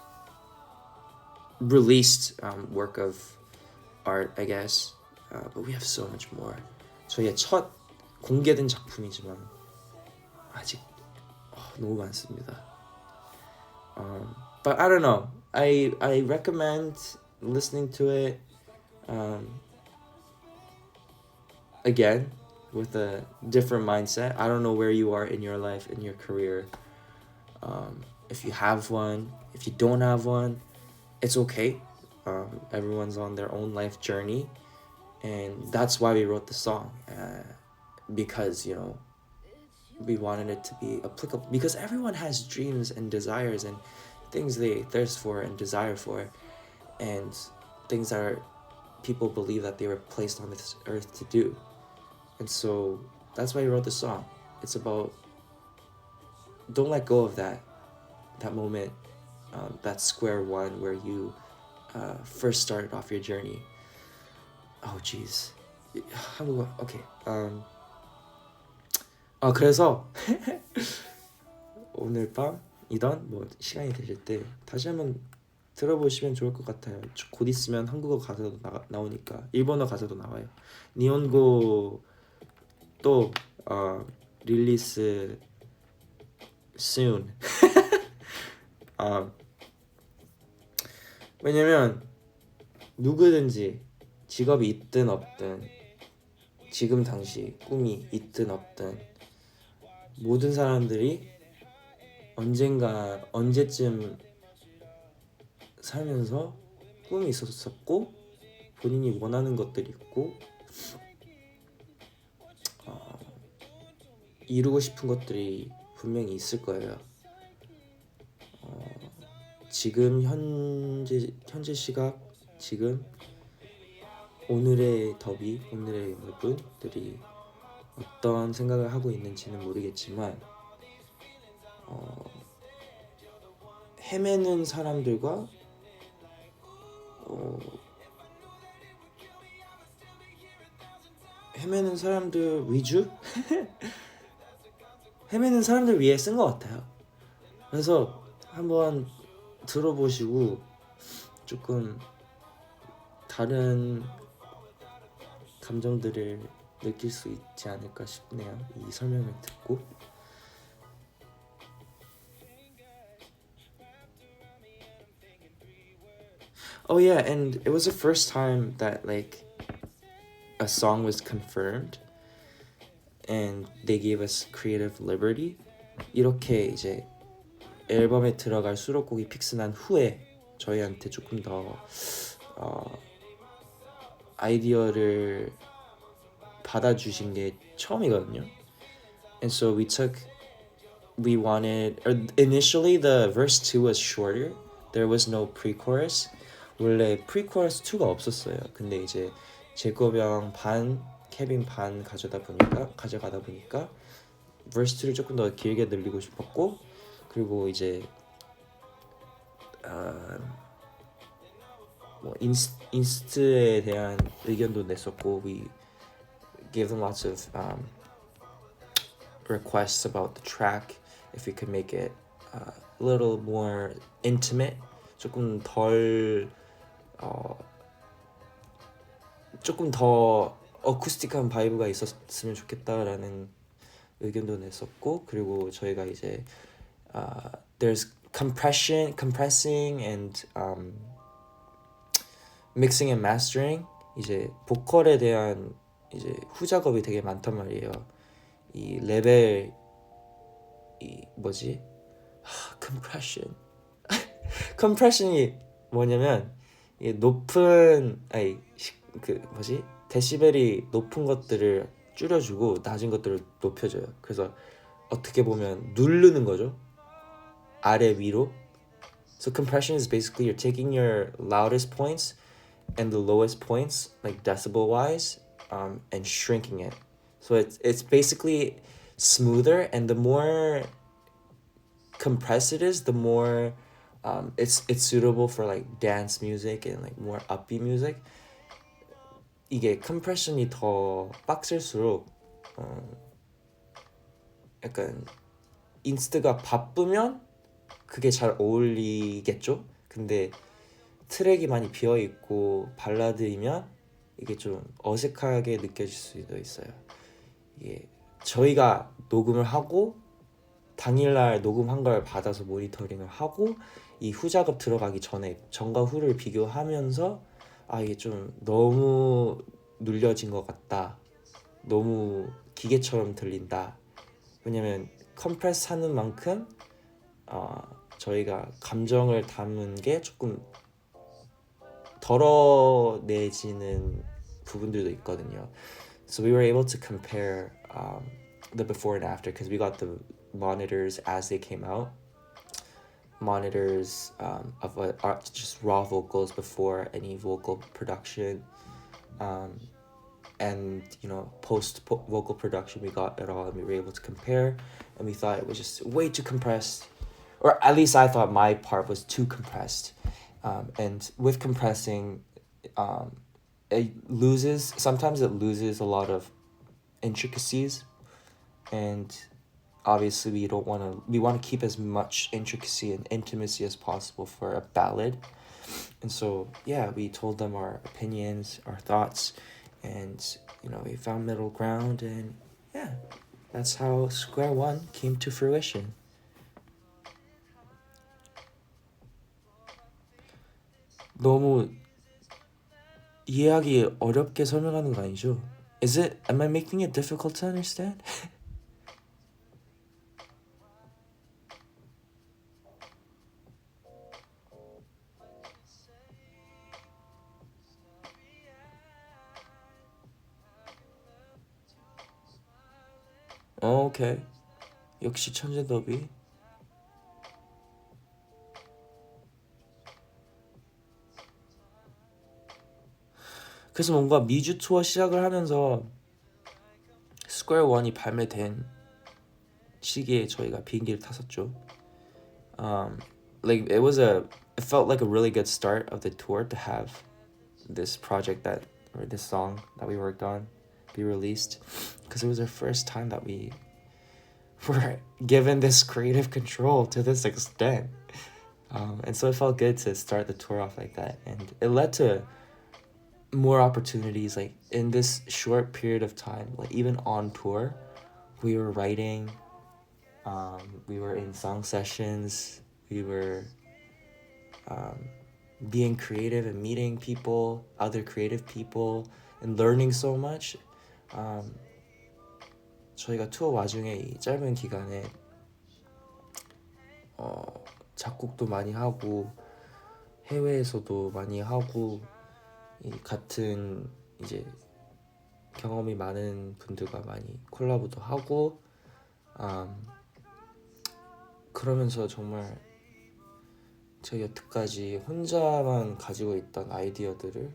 Speaker 1: released work of art, I guess. But we have so much more. 저희의 첫 공개된 작품이지만 아직 너무 많습니다. But I don't know. I recommend listening to it again with a different mindset. I don't know where you are in your life, in your career. If you have one, if you don't have one, it's okay. Everyone's on their own life journey, and that's why we wrote the song, because we wanted it to be applicable, because everyone has dreams and desires and things they thirst for and desire for, and things that people believe that they were placed on this earth to do. And so that's why we wrote the song. It's about don't let go of that moment, that square one where you first started off your journey. Oh jeez. 한국어 오케이. 그래서 오늘 밤이던 뭐 시간이 되실 때 다시 한번 들어보시면 좋을 것 같아요. 곧 있으면 한국어 가사도 나오니까 일본어 가사도 나와요. 니혼고 또 릴리스 soon. 왜냐면 누구든지 직업이 있든 없든 지금 당시 꿈이 있든 없든 모든 사람들이 언제쯤 살면서 꿈이 있었고 본인이 원하는 것들이 있고 이루고 싶은 것들이 분명히 있을 거예요. 지금 현재 시각 지금 오늘의 더비 오늘의 여러분들이 어떤 생각을 하고 있는지는 모르겠지만 헤매는 사람들과 헤매는 사람들 위주? 헤매는 사람들 위해 쓴 것 같아요. 그래서 한번 들어보시고 조금 다른 감정들을 느낄 수 있지 않을까 싶네요. 이 설명을 듣고. Oh yeah, and it was the first time that like a song was confirmed and they gave us creative liberty. 이렇게 이제 앨범에 들어갈 수록곡이 픽스난 후에 저희한테 조금 더 아이디어를 받아주신 게 처음이거든요. And so we wanted, or initially the verse 2 was shorter. There was no pre-chorus. 원래 pre-chorus 2가 없었어요. 근데 이제 제이콥 형 반, 케빈 반 가져가다 보니까 verse 2를 조금 더 길게 늘리고 싶었고, 그리고 이제 뭐 인스트에 대한 의견도 냈었고, we gave them lots of requests about the track, if we could make it a little more intimate, 조금 더 어쿠스틱한 바이브가 있었으면 좋겠다라는 의견도 냈었고, 그리고 저희가 이제 there's compressing and mixing and mastering, 이제 보컬에 대한 이제 후작업이 되게 많단 말이에요. 이 레벨 compression이 뭐냐면 이 높은 데시벨이 높은 것들을 줄여주고 낮은 것들을 높여줘요. 그래서 어떻게 보면 누르는 거죠. 아래 위로. So compression is basically you're taking your loudest points and the lowest points, like decibel wise, and shrinking it. So it's basically smoother, and the more compressed it is, the more it's suitable for like dance music and like more upbeat music. 이게 컴프레션이 더 빡셀수록 약간 인스트가 바쁘면 그게 잘 어울리겠죠? 근데 트랙이 많이 비어있고 발라드이면 이게 좀 어색하게 느껴질 수도 있어요. 이게 저희가 녹음을 하고 당일날 녹음한 걸 받아서 모니터링을 하고 이 후작업 들어가기 전에 전과 후를 비교하면서 이게 좀 너무 눌려진 것 같다, 너무 기계처럼 들린다. 왜냐면 컴프레스 하는 만큼 저희가 감정을 담은 게 조금 덜어내지는 부분들도 있거든요. So we were able to compare the before and after, because we got the monitors as they came out, monitors of just raw vocals before any vocal production, and post vocal production. We got it all and we were able to compare, and we thought it was just way too compressed, or at least I thought my part was too compressed. And with compressing, sometimes it loses a lot of intricacies, and obviously we want to keep as much intricacy and intimacy as possible for a ballad. And so yeah, we told them our opinions, our thoughts, and we found middle ground, and yeah, that's how Square One came to fruition. 너무 이해하기 어렵게 설명하는 거 아니죠? Am I making it difficult to understand? 오케이. 역시 천재 더비. 그래서 뭔가 미주 투어 시작을 하면서 스퀘어 원이 발매된 시기에 저희가 비행기를 탔었죠. like it felt like a really good start of the tour to have this project or this song that we worked on be released, because it was our first time that we were given this creative control to this extent. And so it felt good to start the tour off like that, and it led to more opportunities. Like in this short period of time, like even on tour, we were writing, we were in song sessions, we were being creative and meeting people, other creative people, and learning so much. 저희가 투어 와중에 이 짧은 기간에 작곡도 많이 하고 해외에서도 많이 하고, 이 같은 이제 경험이 많은 분들과 많이 콜라보도 하고, 그러면서 정말 제가 여태까지 혼자만 가지고 있던 아이디어들을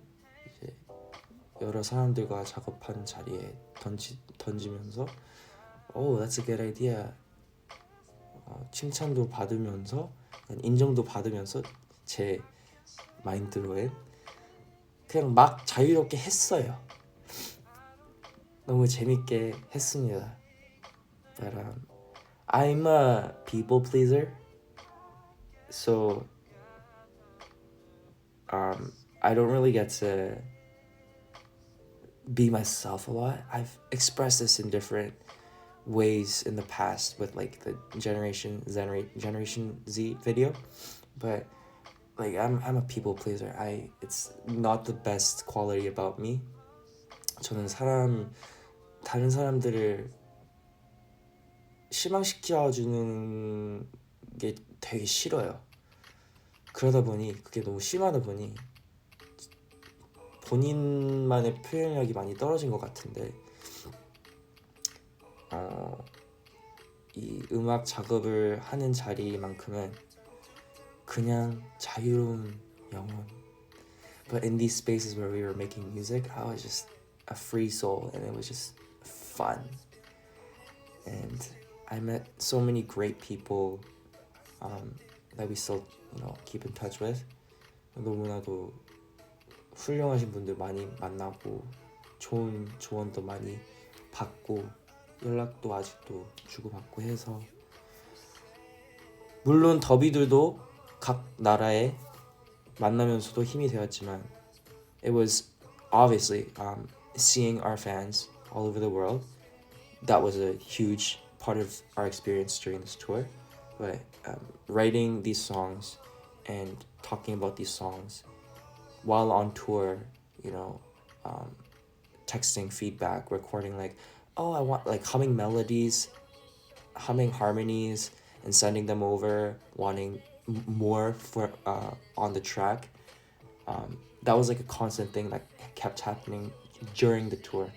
Speaker 1: 이제 여러 사람들과 작업한 자리에 던지면서 Oh, that's a good idea. 칭찬도 받으면서, 인정도 받으면서 제 마인드로엔 그냥 막 자유롭게 했어요. 너무 재밌게 했습니다. But I'm a people pleaser, so I don't really get to be myself a lot. I've expressed this in different ways in the past with like the Generation Z video, but like I'm a people pleaser. It's not the best quality about me. 저는 다른 사람들을 실망시켜주는 게 되게 싫어요. 그러다 보니 그게 너무 심하다 보니 본인만의 표현력이 많이 떨어진 것 같은데, 이 음악 작업을 하는 자리만큼은 그냥 자유로운 영혼. But in these spaces where we were making music, I was just a free soul, and it was just fun. And I met so many great people that we still, keep in touch with. 너무나도 훌륭하신 분들 많이 만나고 좋은 조언도 많이 받고 연락도 아직도 주고받고 해서, 물론 더비들도 각 나라에 만나면서도 힘이 되었지만, it was obviously seeing our fans all over the world. That was a huge part of our experience during this tour. But writing these songs and talking about these songs while on tour, texting feedback, recording like, oh, I want like humming melodies, humming harmonies, and sending them over, wanting more for on the track. That was like a constant thing that kept happening during the tour.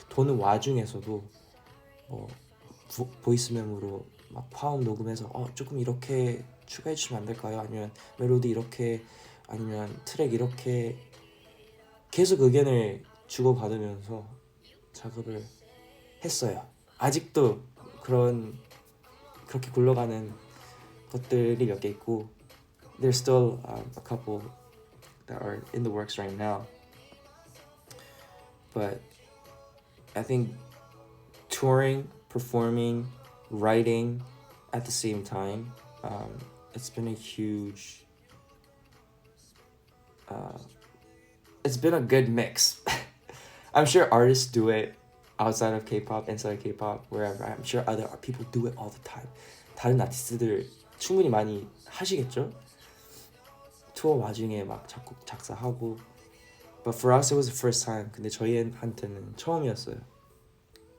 Speaker 1: 도는 와중에서도 보이스메모로 막 화음 녹음해서 조금 이렇게 추가해 주시면 안 될까요? 아니면 멜로디 이렇게, 아니면 트랙 이렇게, 계속 의견을 주고받으면서 작업을 했어요. 아직도 그렇게 굴러가는 것들이 몇 개 있고, there's still a couple that are in the works right now. But I think touring, performing, writing at the same time, it's been a huge, it's been a good mix. I'm sure artists do it outside of K-pop, inside of K-pop, wherever. I'm sure other people do it all the time. 다른 아티스트들 충분히 많이 하시겠죠? 투어 와중에 막 작곡 작사하고. But for us it was the first time. 근데 저희한테는 처음이었어요.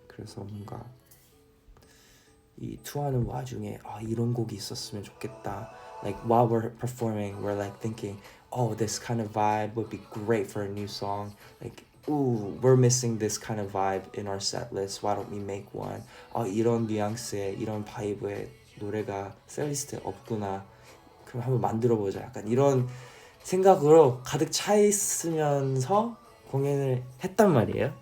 Speaker 1: 그래서 뭔가 이 투어하는 와중에 이런 곡이 있었으면 좋겠다. Like while we're performing, we're like thinking, this kind of vibe would be great for a new song. Like, we're missing this kind of vibe in our set list. Why don't we make one? 이런 뉘앙스의, 이런 바이브의 노래가 셀리스트에 없구나. 그럼 한번 만들어보자. 약간 이런 생각으로 가득 차 있으면서 공연을 했단 말이에요.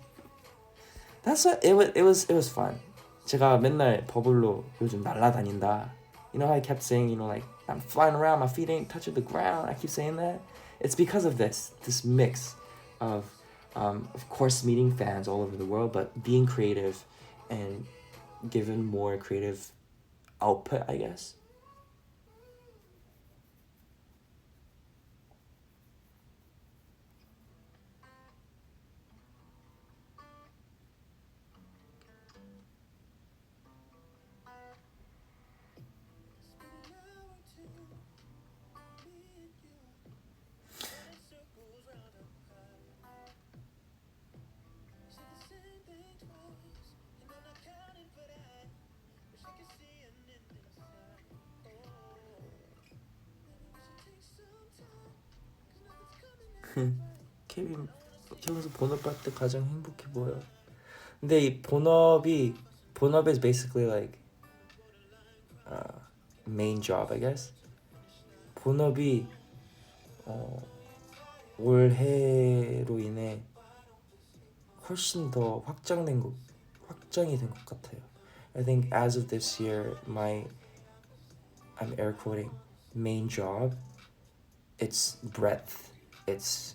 Speaker 1: That's what it was fun. 제가 맨날 버블로 요즘 날라다닌다. You know how I kept saying, like I'm flying around, my feet ain't touching the ground. I keep saying that. It's because of this mix of course, meeting fans all over the world, but being creative and given more creative output, I guess. 케빈 키우면서 본업 할 때 가장 행복해 보여. 근데 이 본업 is basically like main job, I guess. 본업이 올해로 인해 훨씬 더 확장이 된 것 같아요. I think as of this year, my I'm air quoting main job, its breadth, its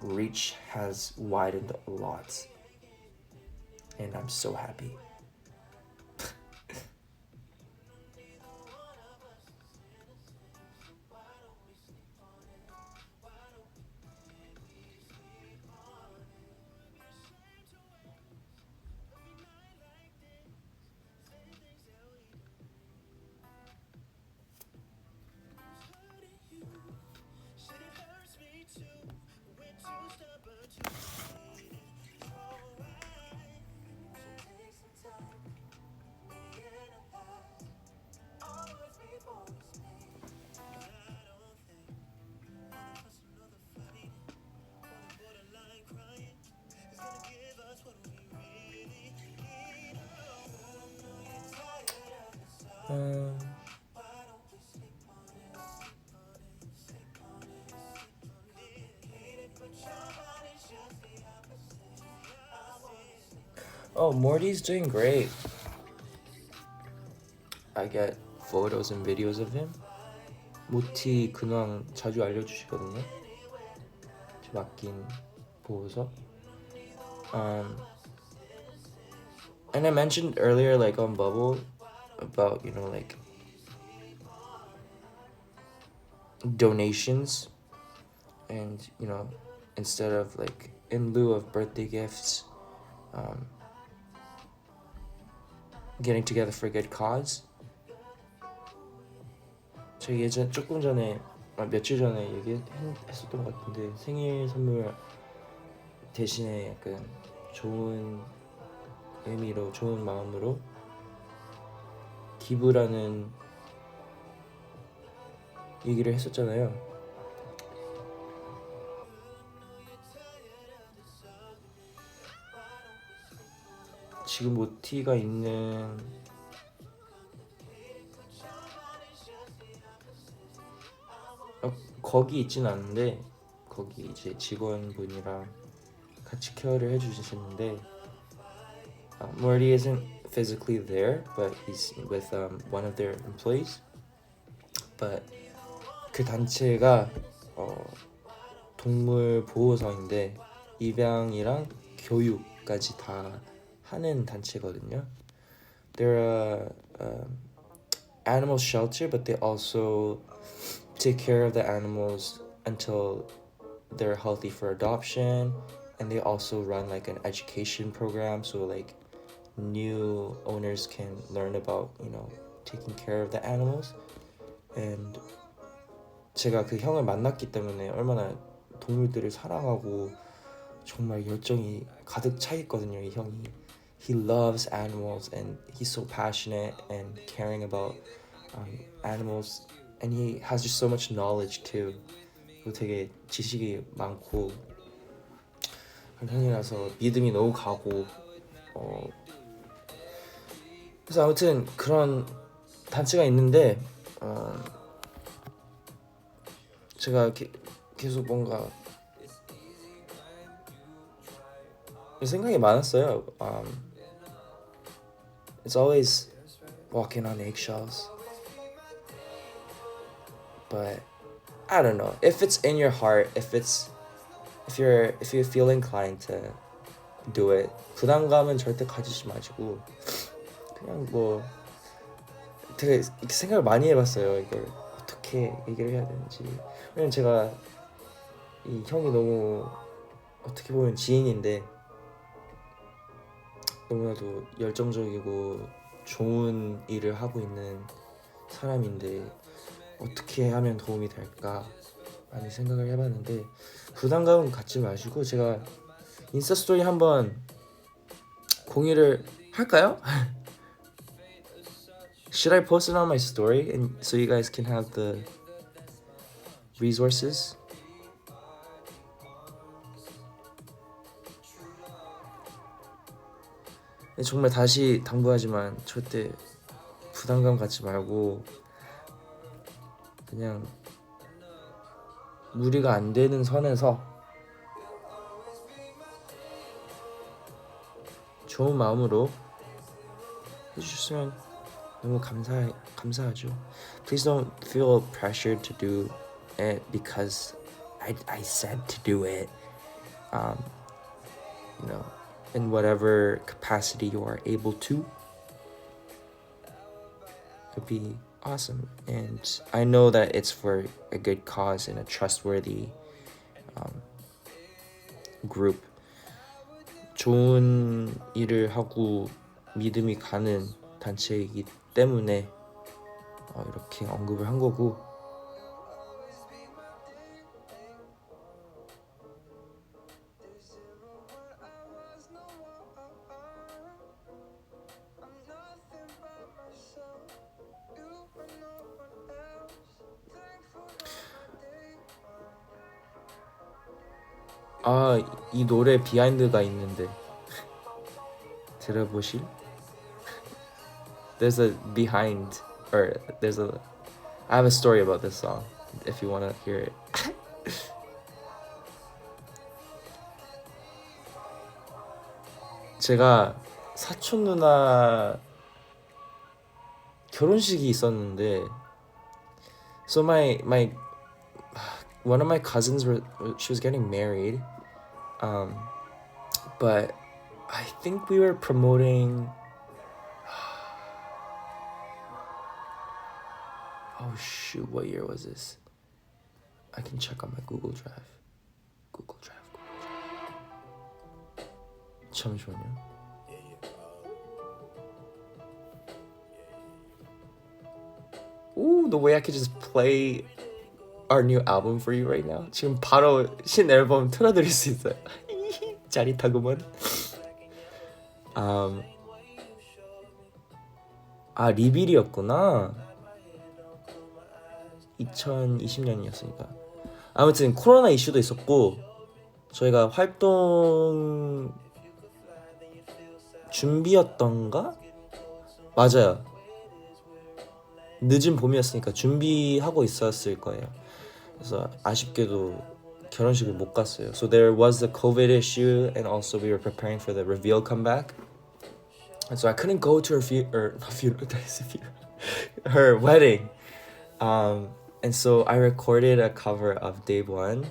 Speaker 1: reach has widened a lot, and I'm so happy. Oh, Morty's doing great. I get photos and videos of him. 모티 근황 자주 알려주시거든요. 제 맡긴 보고서. And I mentioned earlier, like on Bubble, about like donations, and instead of like in lieu of birthday gifts, getting together for a good cause. 제가 조금 전에 며칠 전에 얘기했었던 것 같은데 생일 선물 대신에 약간 좋은 의미로 좋은 마음으로 기부라는 얘기를 했었잖아요. 지금 모티가 있는 거기 있진 않은데 거기 이제 직원분이랑 같이 케어를 해주시는데 Morty isn't physically there, but he's with one of their employees. But 그 단체가 동물 보호사인데 입양이랑 교육까지 다 하는 단체거든요. They're a animal shelter, but they also take care of the animals until they're healthy for adoption, and they also run like an education program, so like new owners can learn about taking care of the animals. And 제가 그 형을 만났기 때문에 얼마나 동물들을 사랑하고 정말 열정이 가득 차 있거든요. 이 형이 he loves animals and he's so passionate and caring about animals, and he has just so much knowledge too. 그리고 되게 지식이 많고 그런 형이라서 믿음이 너무 가고 그래서 아무튼 그런 단체가 있는데 제가 계속 뭔가 생각이 많았어요. It's always walking on eggshells. but I don't know. If it's in your heart, if you feel inclined to do it, 부담감은 절대 가지지 마시고 그냥 뭐 되게 생각을 많이 해봤어요. 이걸 어떻게 얘기를 해야 되는지. 왜냐면 제가 이 형이 너무 어떻게 보면 지인인데 너무나도 열정적이고 좋은 일을 하고 있는 사람인데 어떻게 하면 도움이 될까 많이 생각을 해봤는데 부담감은 갖지 마시고 제가 인스타 스토리 한번 공유를 할까요? Should I post it on my story and so you guys can have the resources? 정말 다시 당부하지만 절대 부담감 갖지 말고 그냥 무리가 안 되는 선에서 좋은 마음으로 해주셨으면 너무 감사하죠. Please don't feel pressured to do it because I said to do it. You know, in whatever capacity you are able to. It'd be awesome. And I know that it's for a good cause and a trustworthy group. 좋은 일을 하고 믿음이 가는 단체이기 때문에 이렇게 언급을 한 거고 이 노래 비하인드가 있는데 들어보실? There's a behind or I have a story about this song if you want to hear it. 제가 사촌 누나 결혼식이 있었는데 so my one of my cousins she was getting married but I think we were promoting oh shoot, what year was this? I can check on my Google Drive. 잠시만요. Ooh, the way I could just play our new album for you right now. 지금 바로 신 앨범 틀어드릴 수 있어요. 짜릿하구먼. 리빌이었구나. 2020년이었으니까. 아무튼 코로나 이슈도 있었고 저희가 활동 준비였던가? 맞아요. 늦은 봄이었으니까 준비하고 있었을 거예요. 그래서 아쉽게도 결혼식을 못 갔어요. So there was the COVID issue and also we were preparing for the reveal comeback. And so I couldn't go to her wedding. And so I recorded a cover of Day One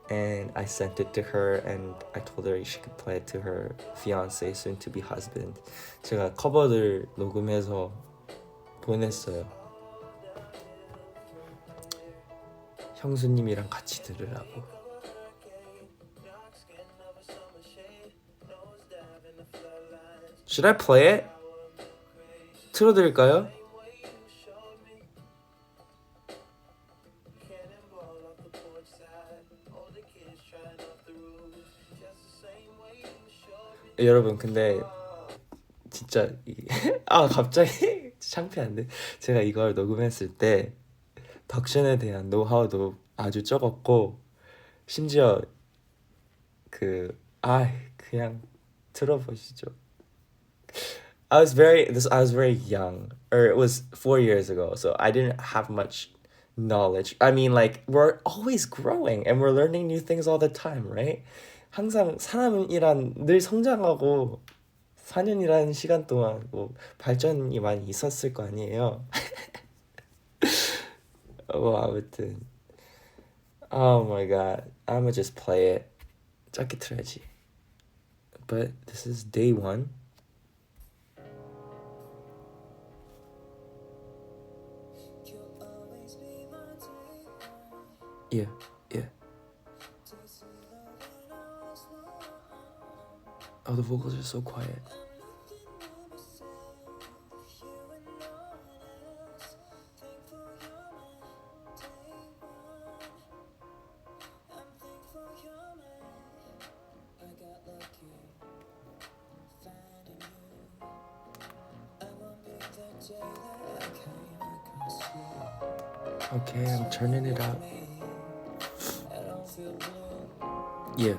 Speaker 1: and I sent it to her and I told her she could play it to her fiance, soon to be husband. 제가 커버를 녹음해서 보냈어요. 형수님이랑 같이 들으라고. Should I play it? 틀어드릴까요? 여러분 근데 진짜 갑자기 창피한데 제가 이걸 녹음했을 때 덕션에 대한 노하우도 아주 적었고 심지어 그냥 들어보시죠. I was very young, or it was 4 years ago, so I didn't have much knowledge. I mean, like we're always growing and we're learning new things all the time, right? 항상 사람이란 늘 성장하고 4년이라는 시간 동안 뭐 발전이 많이 있었을 거 아니에요. 뭐 아무튼 oh my god I'ma just play it. 짧게 틀어야지. But this is day one. Yeah, yeah. Oh, the vocals are so quiet. Okay, I'm turning it up. Yeah.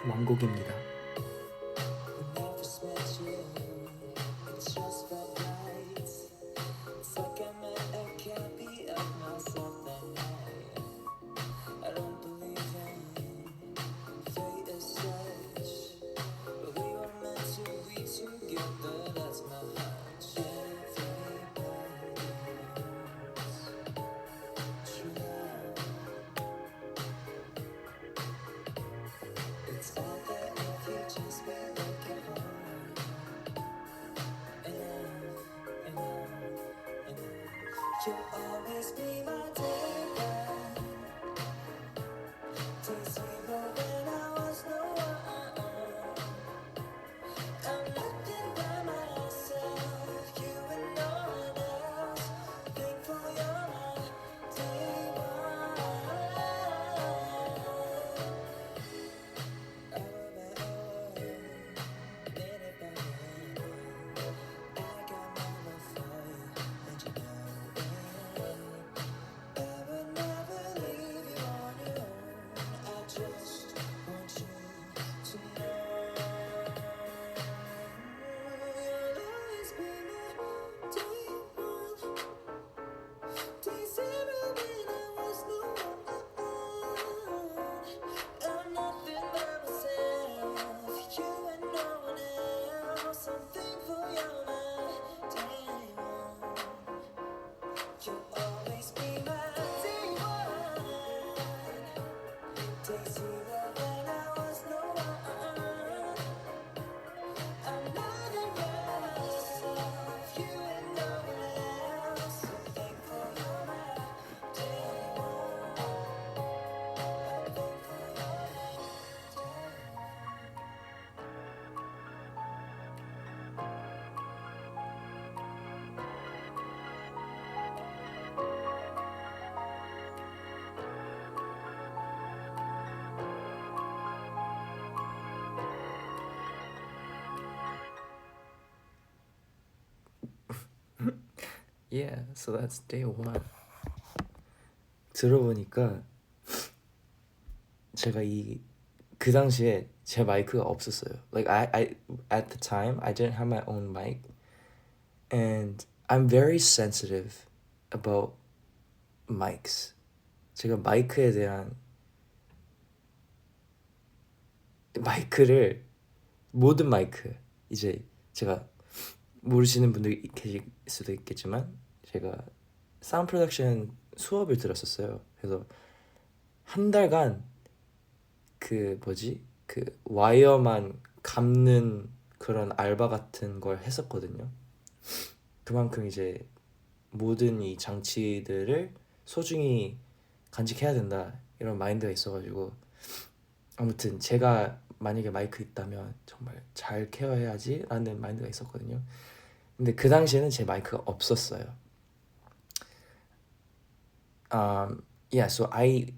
Speaker 1: 왕곡입니다. Yeah, so that's day one. 들어보니까 제가 그 당시에 제 마이크가 없었어요. Like I at the time I didn't have my own mic, and I'm very sensitive about mics. 제가 마이크에 대한 마이크를 모든 마이크 이제 제가 모르시는 분들이 계실 수도 있겠지만 제가 사운드 프로덕션 수업을 들었었어요. 그래서 한 달간 그 와이어만 감는 그런 알바 같은 걸 했었거든요. 그만큼 이제 모든 이 장치들을 소중히 간직해야 된다 이런 마인드가 있어가지고 아무튼 제가 만약에 마이크 있다면 정말 잘 케어해야지 라는 마인드가 있었거든요. 근데 그 당시에는 제 마이크가 없었어요. Yeah, so I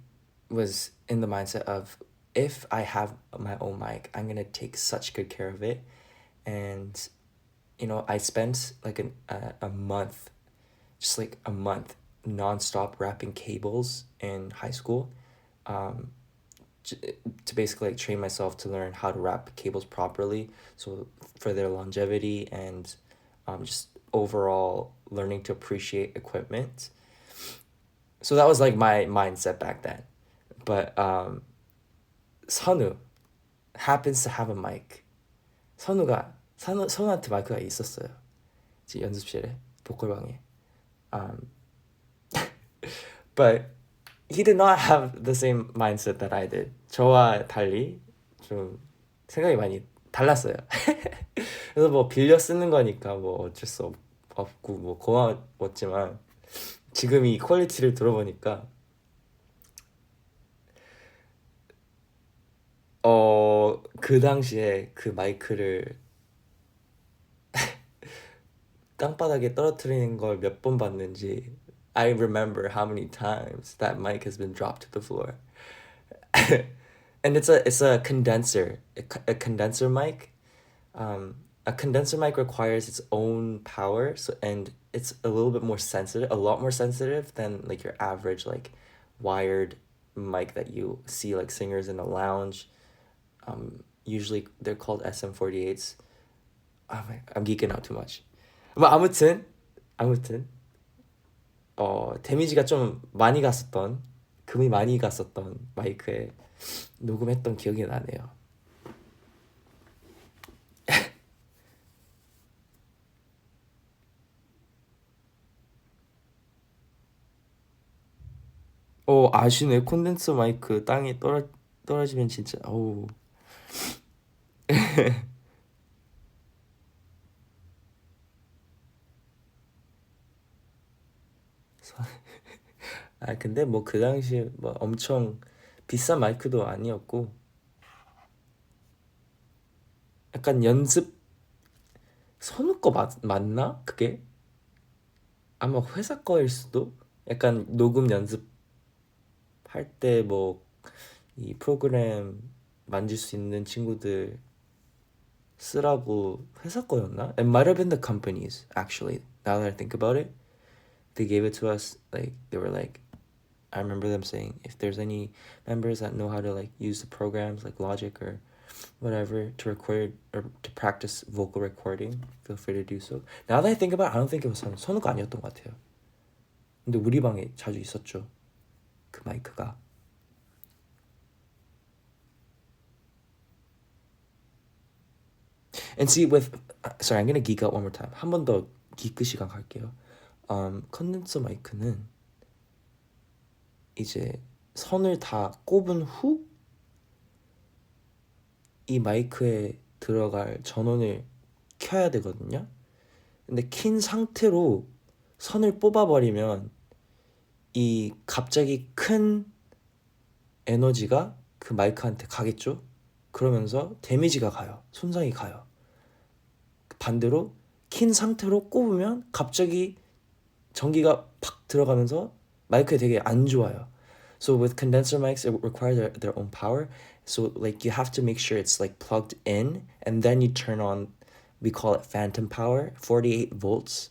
Speaker 1: was in the mindset of if I have my own mic, I'm gonna take such good care of it. And I spent like a month, just like a month, nonstop wrapping cables in high school, um, to basically like train myself to learn how to wrap cables properly, so for their longevity and just overall learning to appreciate equipment. So that was like my mindset back then. But 선우 happens to have a mic. 선우한테 마이크가 있었어요. 지금 연습실에, 보컬방에. But he did not have the same mindset that I did. 저와 달리 좀 생각이 많이 달랐어요. 그래서 뭐 빌려 쓰는 거니까 뭐 어쩔 수 없고 뭐 고마웠지만 지금 이 퀄리티를 들어보니까 그 당시에 그 마이크를 땅바닥에 떨어뜨리는 걸 몇 번 봤는지 I remember how many times that mic has been dropped to the floor. And it's a condenser, a condenser mic. A condenser mic requires its own power, and it's a little bit more sensitive, a lot more sensitive than like your average like wired mic that you see like singers in a lounge. Usually they're called SM48s. I'm geeking out too much. 뭐 아무튼 데미지가 좀 많이 갔었던, 금이 많이 갔었던 마이크에 녹음했던 기억이 나네요. 아시네. 콘덴서 마이크 땅에 떨어지면 진짜 어우. 근데 뭐 그 당시에 뭐 엄청 비싼 마이크도 아니었고 약간 연습 선우 거 맞나? 그게? 아마 회사 거일 수도? 약간 녹음 연습할 때 뭐 이 프로그램 만질 수 있는 친구들 쓰라고 회사 거였나? It might have been the companies, actually. Now that I think about it, they gave it to us. Like they were like, I remember them saying, if there's any members that know how to like use the programs like Logic or whatever to record or to practice vocal recording, feel free to do so. Now that I think about it, I don't think it was 선우가 아니었던 것 같아요. 근데 우리 방에 자주 있었죠. 그 마이크가. And see with sorry, I'm gonna geek out one more time. 한 번 더 기크 시간 갈게요. 컨덴서 마이크는 이제 선을 다 꼽은 후 이 마이크에 들어갈 전원을 켜야 되거든요. 근데 킨 상태로 선을 뽑아버리면 이 갑자기 큰 에너지가 그 마이크한테 가겠죠. 그러면서 데미지가 가요. 손상이 가요. 반대로 킨 상태로 꼽으면 갑자기 전기가 팍 들어가면서 마이크에 되게 안 좋아요. So with condenser mics, it requires their own power. So like you have to make sure it's like plugged in, and then you turn on, we call it phantom power, 48 volts.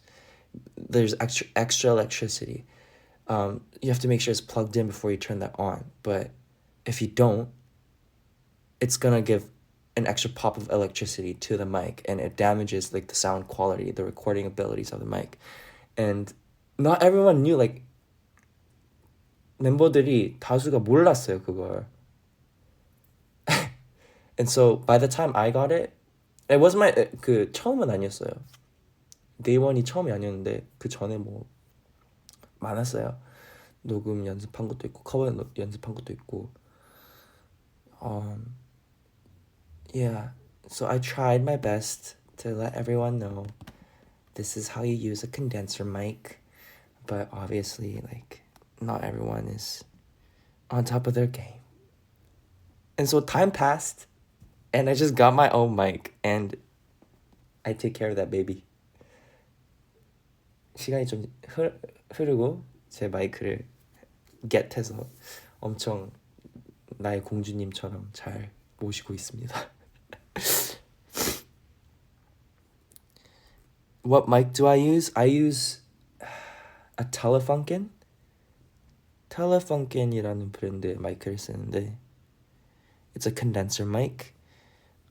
Speaker 1: There's extra electricity. You have to make sure it's plugged in before you turn that on. But if you don't, it's gonna give an extra pop of electricity to the mic, and it damages like the sound quality, the recording abilities of the mic. And not everyone knew, like 멤버들이 다수가 몰랐어요 그걸. And so by the time I got it, it was my 그 처음은 아니었어요. Day one이 처음이 아니었는데 그 전에 뭐 많았어요. 녹음 연습한 것도 있고 커버 연습한 것도 있고. Yeah, so I tried my best to let everyone know this is how you use a condenser mic, but obviously like not everyone is on top of their game. And so time passed, And I just got my own mic and I take care of that baby. 시간이 좀 흐르고 제 마이크를 get해서 엄청 나의 공주님처럼 잘 모시고 있습니다. What mic do I use? I use a Telefunken. Telefunken이라는 브랜드의 마이크를 쓰는데 it's a condenser mic.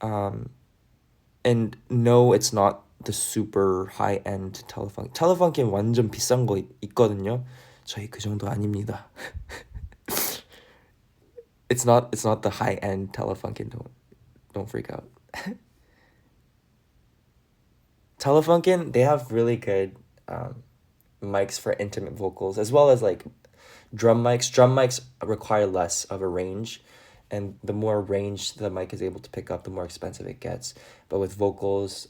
Speaker 1: And no, it's not the super high-end Telefunken. Telefunken 완전 비싼 거 있거든요. 저희 그 정도 아닙니다. It's not the high-end Telefunken. Don't freak out. Telefunken, they have really good mics for intimate vocals, as well as like drum mics. Drum mics require less of a range, and the more range the mic is able to pick up, the more expensive it gets. But with vocals,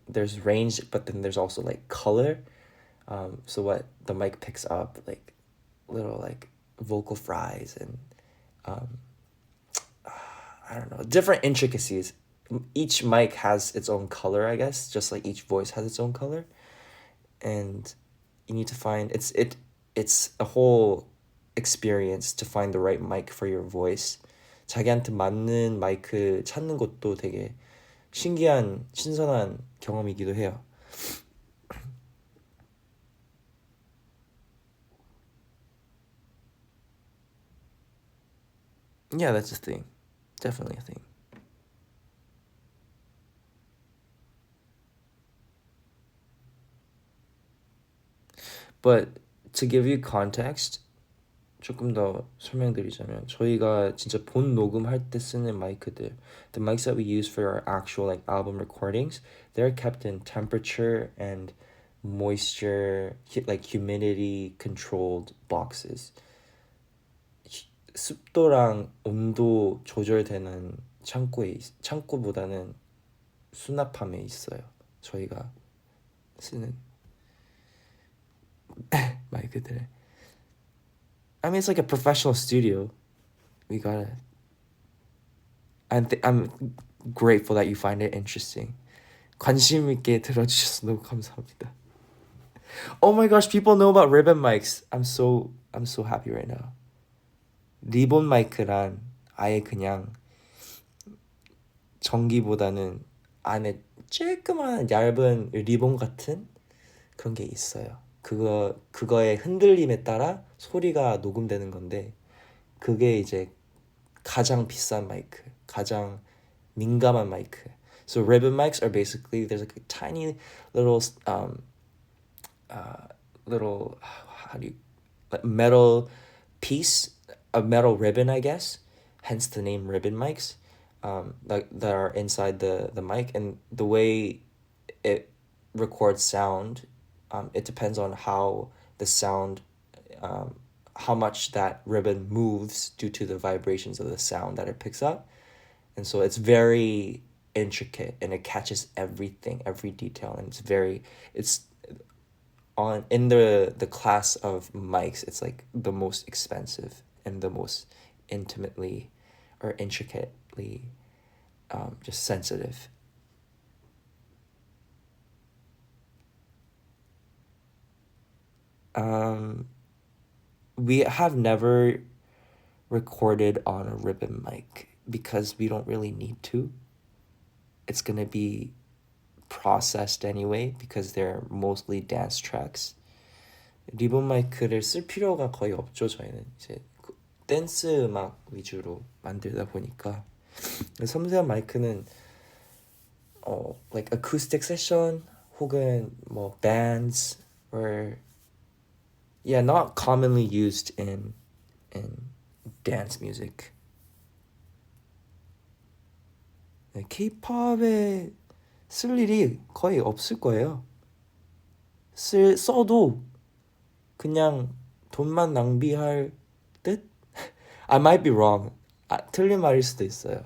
Speaker 1: there's range, but then there's also like color. So what the mic picks up, like little like vocal fries and I don't know, different intricacies. Each mic has its own color, I guess, just like each voice has its own color. And you need to find it's a whole experience to find the right mic for your voice. 자기한테 맞는 마이크 찾는 것도 되게 신선한 경험이기도 해요. Yeah, that's a thing. Definitely a thing. But to give you context, 조금 더 설명드리자면 저희가 진짜 본 녹음할 때 쓰는 마이크들, the mics that we use for our actual like album recordings, they're kept in temperature and moisture, like humidity controlled boxes. 습도랑 온도 조절되는 창고보다는 수납함에 있어요. 저희가 쓰는 마이크들. I mean, it's like a professional studio. We gotta. I'm grateful that you find it interesting. 관심 있게 들어주셔서 너무 감사합니다. Oh my gosh, people know about ribbon mics. I'm so happy right now. 리본 마이크란 아예 그냥 전기보다는 안에 쬐끄만 얇은 리본 같은 그런 게 있어요. 그거의 흔들림에 따라 소리가 녹음되는 건데 그게 이제 가장 비싼 마이크, 가장 민감한 마이크. So ribbon mics are basically there's like a tiny little metal piece, a metal ribbon, I guess. Hence the name ribbon mics. That are inside the mic, and the way it records sound, it depends on how the sound, how much that ribbon moves due to the vibrations of the sound that it picks up. And so it's very intricate and it catches everything, every detail, and it's on in the class of mics, it's like the most expensive and the most intimately or intricately just sensitive. We have never recorded on a ribbon mic because we don't really need to. It's gonna be processed anyway because they're mostly dance tracks. 리본 마이크를 쓸 필요가 거의 없죠. 저희는 이제 댄스 음악 위주로 만들다 보니까. 섬세한 마이크는 like acoustic session 혹은 뭐 bands or not commonly used in dance music. K-팝에 쓸 일이 거의 없을 거예요. 써도 그냥 돈만 낭비할 듯? I might be wrong. 틀린 말일 수도 있어요.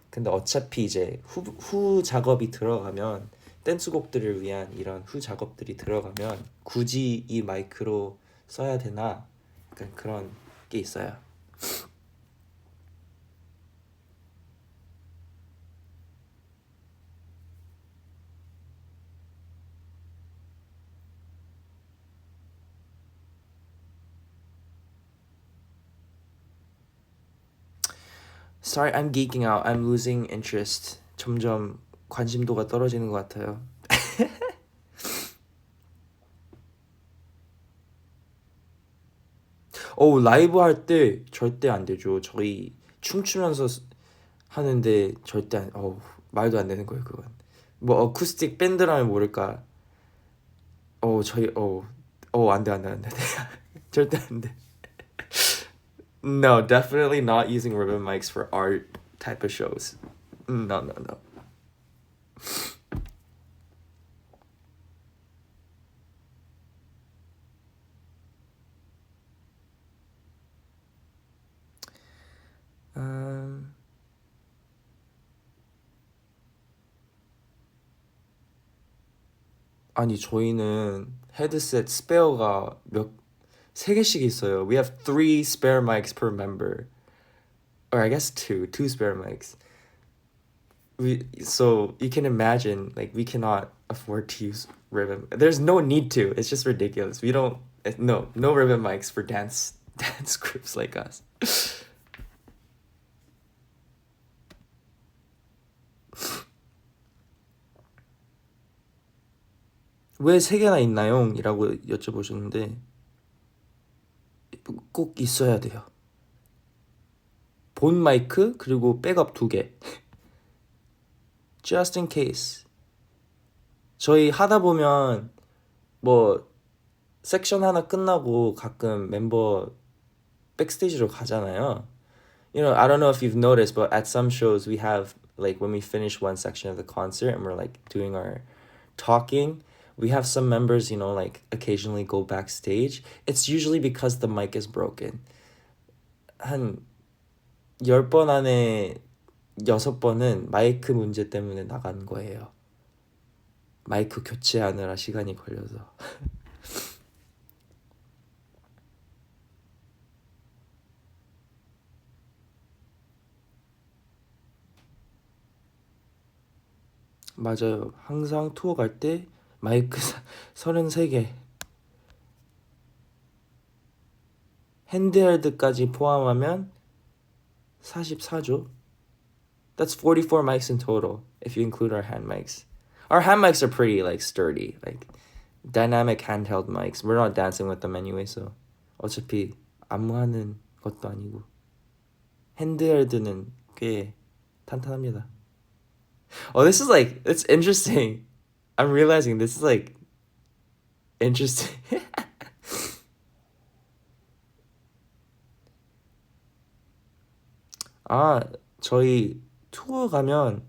Speaker 1: 근데 어차피 이제 후 작업이 들어가면 댄스곡들을 위한 이런 후 작업들이 들어가면 굳이 이 마이크로 써야 되나? 약간 그런 게 있어요. Sorry, I'm geeking out. I'm losing interest. 점점 관심도가 떨어지는 것 같아요. 라이브 할 때 절대 안 되죠. 저희 춤추면서 하는데 절대 말도 안 되는 거예요, 그건. 뭐 어쿠스틱 밴드라면 모를까. 저희 안 돼, 안 돼, 안 돼. 절대 안 돼. No, definitely not using ribbon mics for art type of shows. No, no, no. 아니 저희는 헤드셋 스페어가 3개씩 있어요. We have 3 spare mics per member. Or I guess 2 spare mics. So you can imagine, like, we cannot afford to use ribbon. There's no need to. It's just ridiculous. We don't. No ribbon mics for dance groups like us. 왜 3개나 있나요? 이라고 여쭤보셨는데 꼭 있어야 돼요. 본 마이크 그리고 백업 2개. Just in case. 저희 하다 보면 뭐 섹션 하나 끝나고 가끔 멤버 백스테이지로 가잖아요. You know, I don't know if you've noticed, but at some shows we have, like, when we finish one section of the concert and we're like doing our talking, we have some members, you know, like occasionally go backstage. It's usually because the mic is broken. 한 10번 안에 6번은 마이크 문제 때문에 나간 거예요. 마이크 교체하느라 시간이 걸려서. 맞아요. 항상 투어 갈 때 마이크 33개. 핸드헬드까지 포함하면 44죠. That's 44 mics in total if you include our hand mics. Our hand mics are pretty, like, sturdy, like dynamic handheld mics. We're not dancing with them anyway, so 어차피 안무하는 것도 아니고 핸드헬드는 꽤 탄탄합니다. This is like, it's interesting. I'm realizing this is like interesting. 저희 투어 가면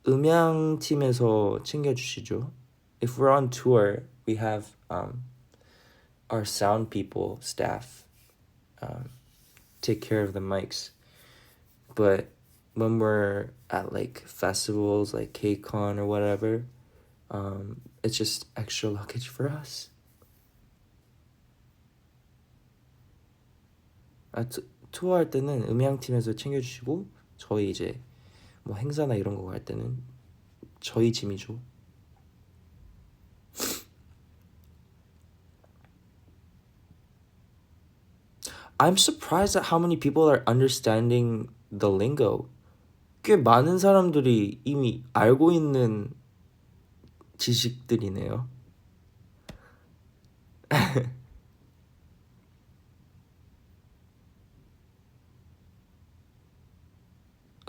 Speaker 1: 음향팀에서 챙겨주시죠. If we're on tour, we have our sound people, staff, take care of the mics. But when we're at, like, festivals like KCON or whatever, it's just extra luggage for us. 투어 할 때는 음향팀에서 챙겨주시고 저희 이제 뭐 행사나 이런 거 갈 때는 저희 짐이죠. I'm surprised at how many people are understanding the lingo. 꽤 많은 사람들이 이미 알고 있는 지식들이네요.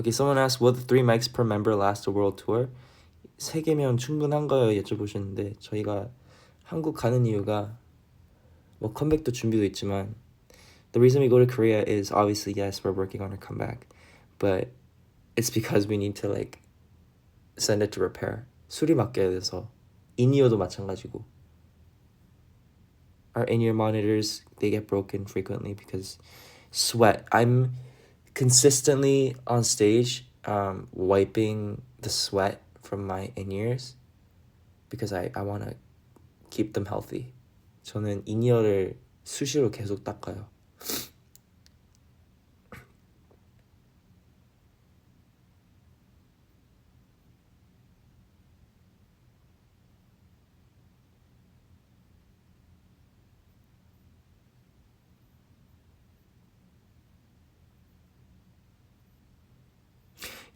Speaker 1: Okay, someone asked, will the 3 mics per member last a world tour? 3개면 충분한가요? 여쭤보셨는데 저희가 한국 가는 이유가 뭐 컴백도 준비도 있지만 the reason we go to Korea is obviously, yes, we're working on our comeback, but it's because we need to, like, send it to repair. 수리 맡겨야 돼서. in-ear도 마찬가지고. Our in-ear monitors, they get broken frequently because sweat. I'm consistently on stage wiping the sweat from my in-ears because I want to keep them healthy. 저는 in-ear를 수시로 계속 닦아요.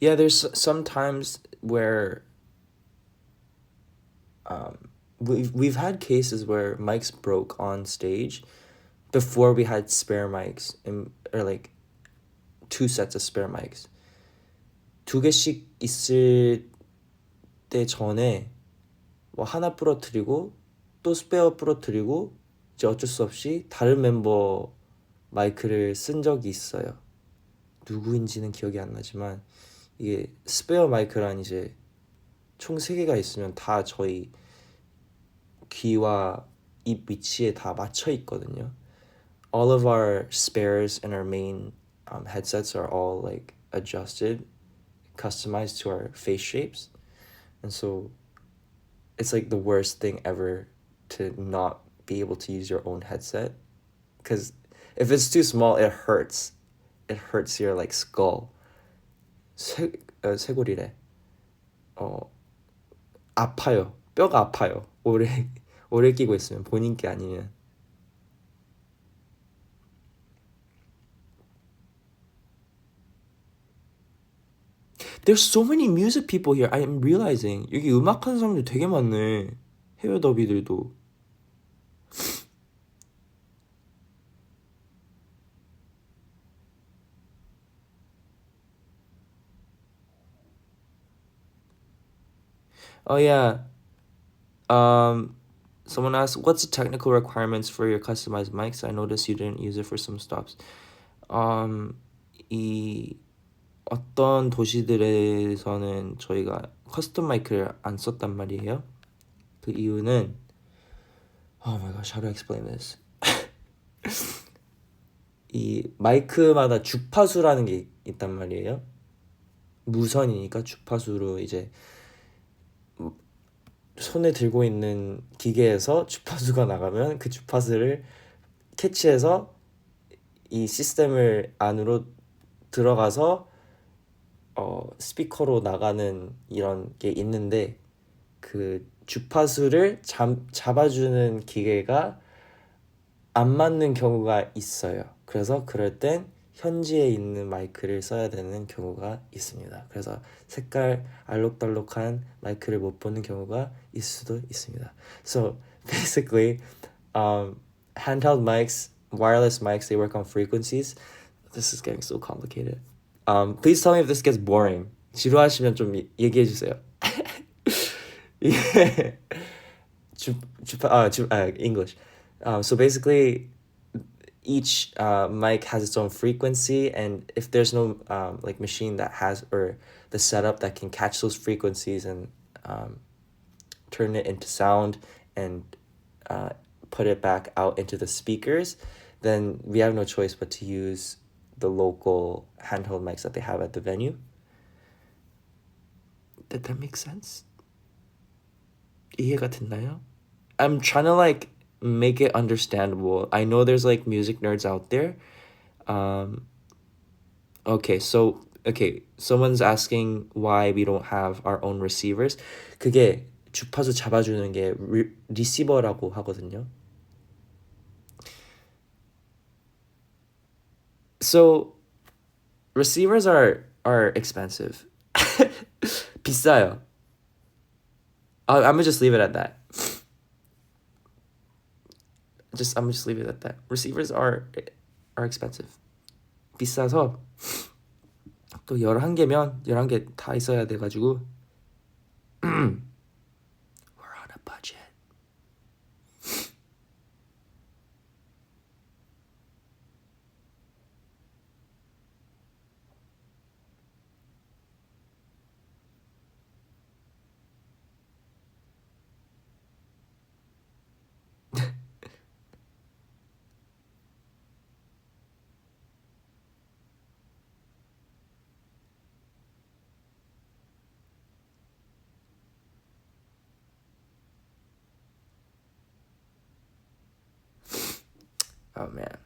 Speaker 1: Yeah, there's some times where we've had cases where mics broke on stage before we had spare mics or like two sets of spare mics. 두 개씩 있을 때 전에 뭐 하나 부러뜨리고 또 스페어 부러뜨리고 이제 어쩔 수 없이 다른 멤버 마이크를 쓴 적이 있어요. 누구인지는 기억이 안 나지만 이게 스페어 마이크란 이제 총 3개가 있으면 다 저희 귀와 입 위치에 다 맞춰 있거든요. All of our spares and our main headsets are all like adjusted, customized to our face shapes. And so it's like the worst thing ever to not be able to use your own headset. Because if it's too small, it hurts. It hurts your like skull. 쇄골이래. 아파요. 뼈가 아파요. 오래 끼고 있으면 본인 게 아니면. There's so many music people here. I'm realizing 여기 음악하는 사람들 되게 많네. 해외 더비들도. Oh yeah. Someone asked, what's the technical requirements for your customized mics? I noticed you didn't use it for some stops. 이 어떤 도시들에서는 저희가 커스텀 마이크를 안 썼단 말이에요. 그 이유는 Oh my gosh, how do I explain this? 이 마이크마다 주파수라는 게 있단 말이에요. 무선이니까 주파수로 이제 손에 들고 있는 기계에서 주파수가 나가면 그 주파수를 캐치해서 이 시스템을 안으로 들어가서 스피커로 나가는 이런 게 있는데 그 주파수를 잡아주는 기계가 안 맞는 경우가 있어요. 그래서 그럴 땐 현지에 있는 마이크를 써야 되는 경우가 있습니다. 그래서 색깔 알록달록한 마이크를 못 보는 경우가 있을 수도 있습니다. So basically, handheld mics, wireless mics, they work on frequencies. This is getting so complicated. Please tell me if this gets boring. 지루하시면 좀 얘기해 주세요. English. So basically, each mic has its own frequency, and if there's no like machine that has or the setup that can catch those frequencies and turn it into sound and put it back out into the speakers, then we have no choice but to use the local handheld mics that they have at the venue. Did that make sense? 이해가 됐나요? I'm trying to like make it understandable. I know there's like music nerds out there. Okay, someone's asking why we don't have our own receivers. 그게 주파수 잡아주는 게 리시버라고 하거든요. So receivers are expensive. 비싸요. I'm gonna just leave it at that. I'm gonna just leave it at that. Receivers are expensive. 비싸서 또 11개면 11개 다 있어야 돼가지고 We're on a budget. Oh man.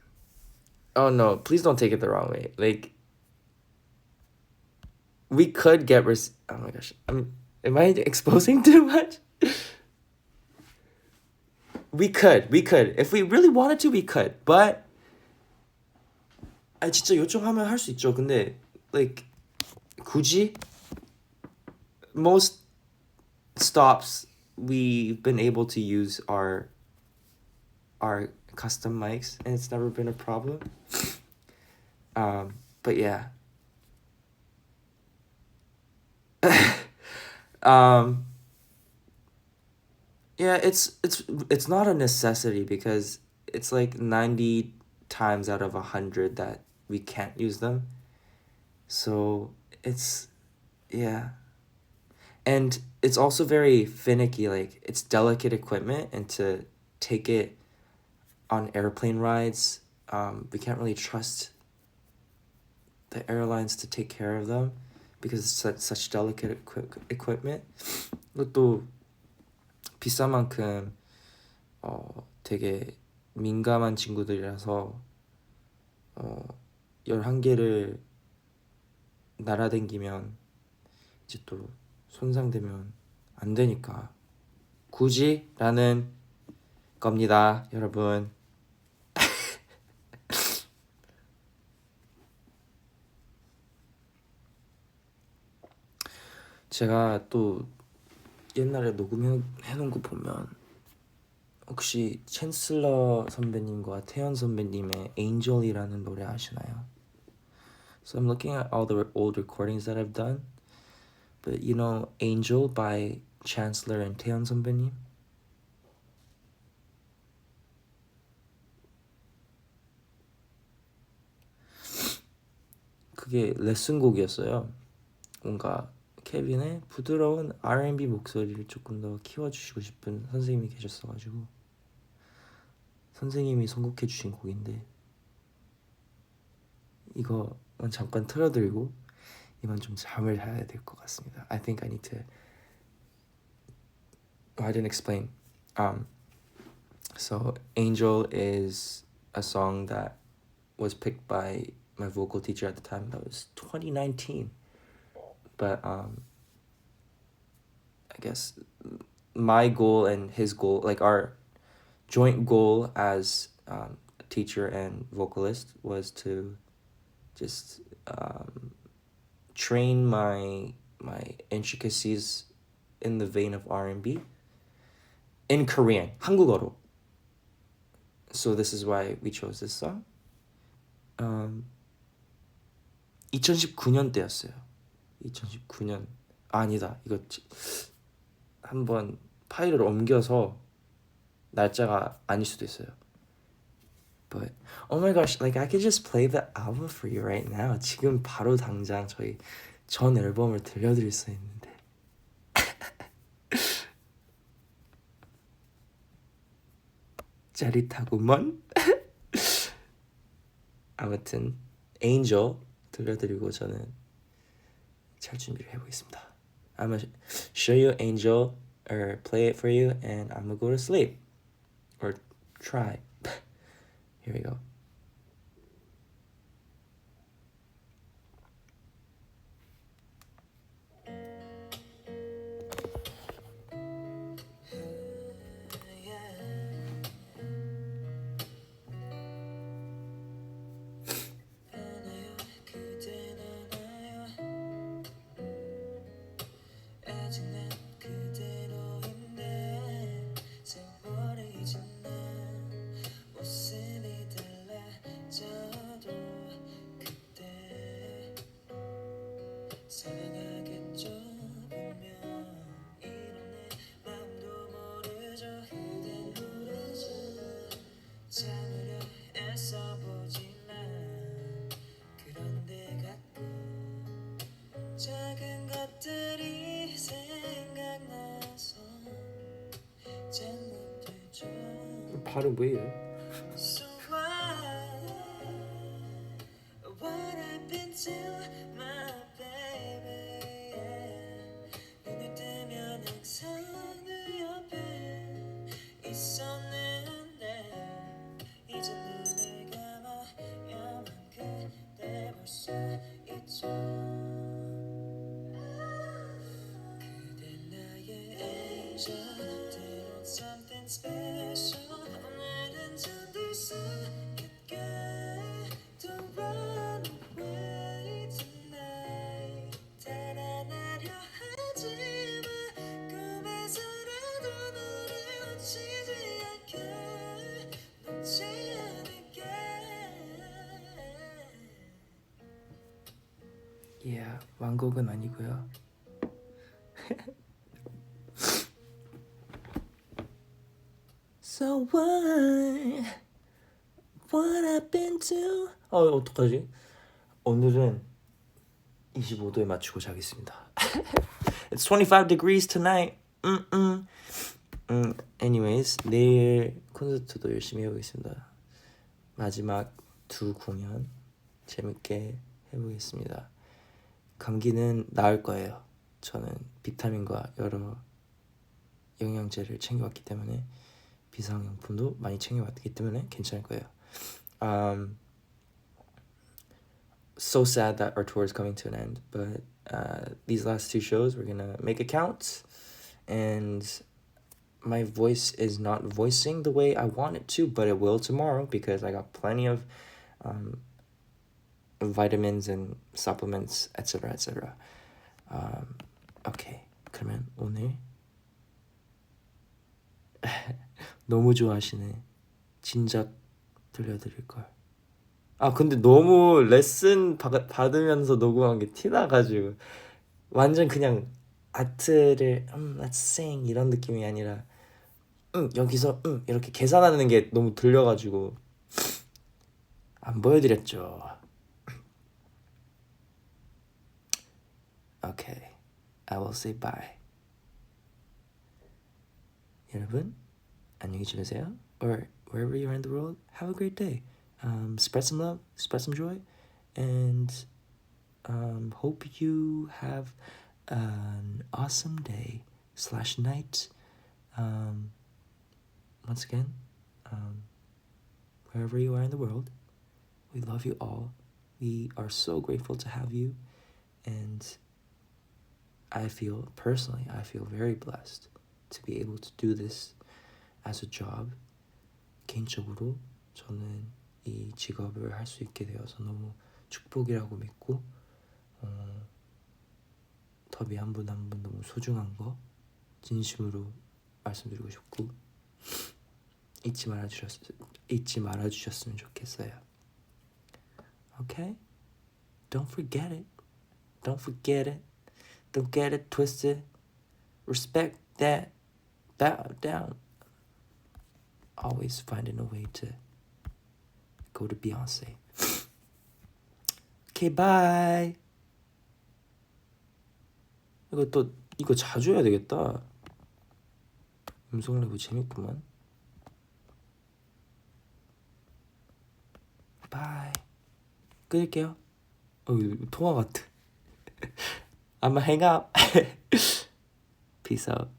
Speaker 1: Oh no, please don't take it the wrong way. Like we could get oh my gosh. Am I exposing too much? We could. If we really wanted to, we could. But 진짜 요청하면 할 수 있죠. 근데 like 굳이 most stops we've been able to use our custom mics and it's never been a problem. But yeah. Yeah, it's not a necessity because it's like 90 times out of 100 that we can't use them. So it's, yeah. And it's also very finicky, like it's delicate equipment, and to take it on airplane rides, we can't really trust the airlines to take care of them because it's such delicate equipment. 이것도 비싼 만큼 되게 민감한 친구들이라서 11개를 날아다니면 이제 또 손상되면 안 되니까 굳이 라는 겁니다, 여러분. 제가 또 옛날에 녹음해놓은 거 보면 혹시 챈슬러 선배님과 태연 선배님의 Angel이라는 노래 아시나요? So I'm looking at all the old recordings that I've done, but you know Angel by Chancellor and 태연 선배님? 그게 레슨곡이었어요. 뭔가 케빈의 부드러운 R&B 목소리를 조금 더 키워주시고 싶은 선생님이 계셨어가지고 선생님이 선곡해주신 곡인데 이거만 잠깐 틀어드리고 이만 좀 잠을 자야 될 것 같습니다. I think I need to... I didn't explain. So Angel is a song that was picked by my vocal teacher at the time. That was 2019. But I guess my goal and his goal, like our joint goal as a teacher and vocalist, was to just train my intricacies in the vein of R&B in Korean, 한국어로. So this is why we chose this song. 2019년 때였어요. 2019년 아니다, 이거 한번 파일을 옮겨서 날짜가 아닐 수도 있어요. But oh my gosh, like I could just play the album for you right now. 지금 바로 당장 저희 전 앨범을 들려드릴 수 있는데. 짜릿하구먼. 아무튼 Angel 들려드리고 저는 잘 준비를 해보겠습니다. I'm gonna show you Angel or play it for you and I'm gonna go to sleep or try. Here we go. 발음 왜 이래? Yeah, 완곡은 아니고요. So what happened to? 어떡하지? 오늘은 25도에 맞추고 자겠습니다. It's 25 degrees tonight. Anyways, 내일 콘서트도 열심히 해보겠습니다. 마지막 두 공연 재밌게 해보겠습니다. 감기는 나을 거예요. 저는 비타민과 여러 영양제를 챙겨왔기 때문에 비상용품도 많이 챙겨왔기 때문에 괜찮을 거예요. So sad that our tour is coming to an end, but these last two shows we're gonna make it count. And my voice is not voicing the way I want it to, but it will tomorrow because I got plenty of vitamins and supplements, etc., etc. Okay, 그러면 오늘 너무 좋아하시네. 진작 들려드릴 걸. 근데 너무 레슨 받으면서 녹음한 게 티나가지고 완전 그냥 아트를 let's sing 이런 느낌이 아니라 여기서 이렇게 계산하는 게 너무 들려가지고 안 보여드렸죠. Okay, I will say bye. 여러분 안녕히 주무세요. Or wherever you are in the world, have a great day. Spread some love, spread some joy, and hope you have an awesome day / night. Once again, wherever you are in the world, we love you all. We are so grateful to have you, and I feel very blessed to be able to do this as a job. 개인적으로 저는 이 직업을 할 수 있게 되어서 너무 축복이라고 믿고 더비 한 분 한 분 너무 소중한 거 진심으로 말씀드리고 싶고 잊지 말아주셨으면 좋겠어요. Okay? Don't forget it. Don't forget it. Don't get it twisted. Respect that. Bow down. Always finding a way to go to Beyonce. Okay, bye. 이거 자주 해야 되겠다. 음성 레브 재밌구만. 바이. 끊을게요. 통화 같아. I'ma hang up. Peace out.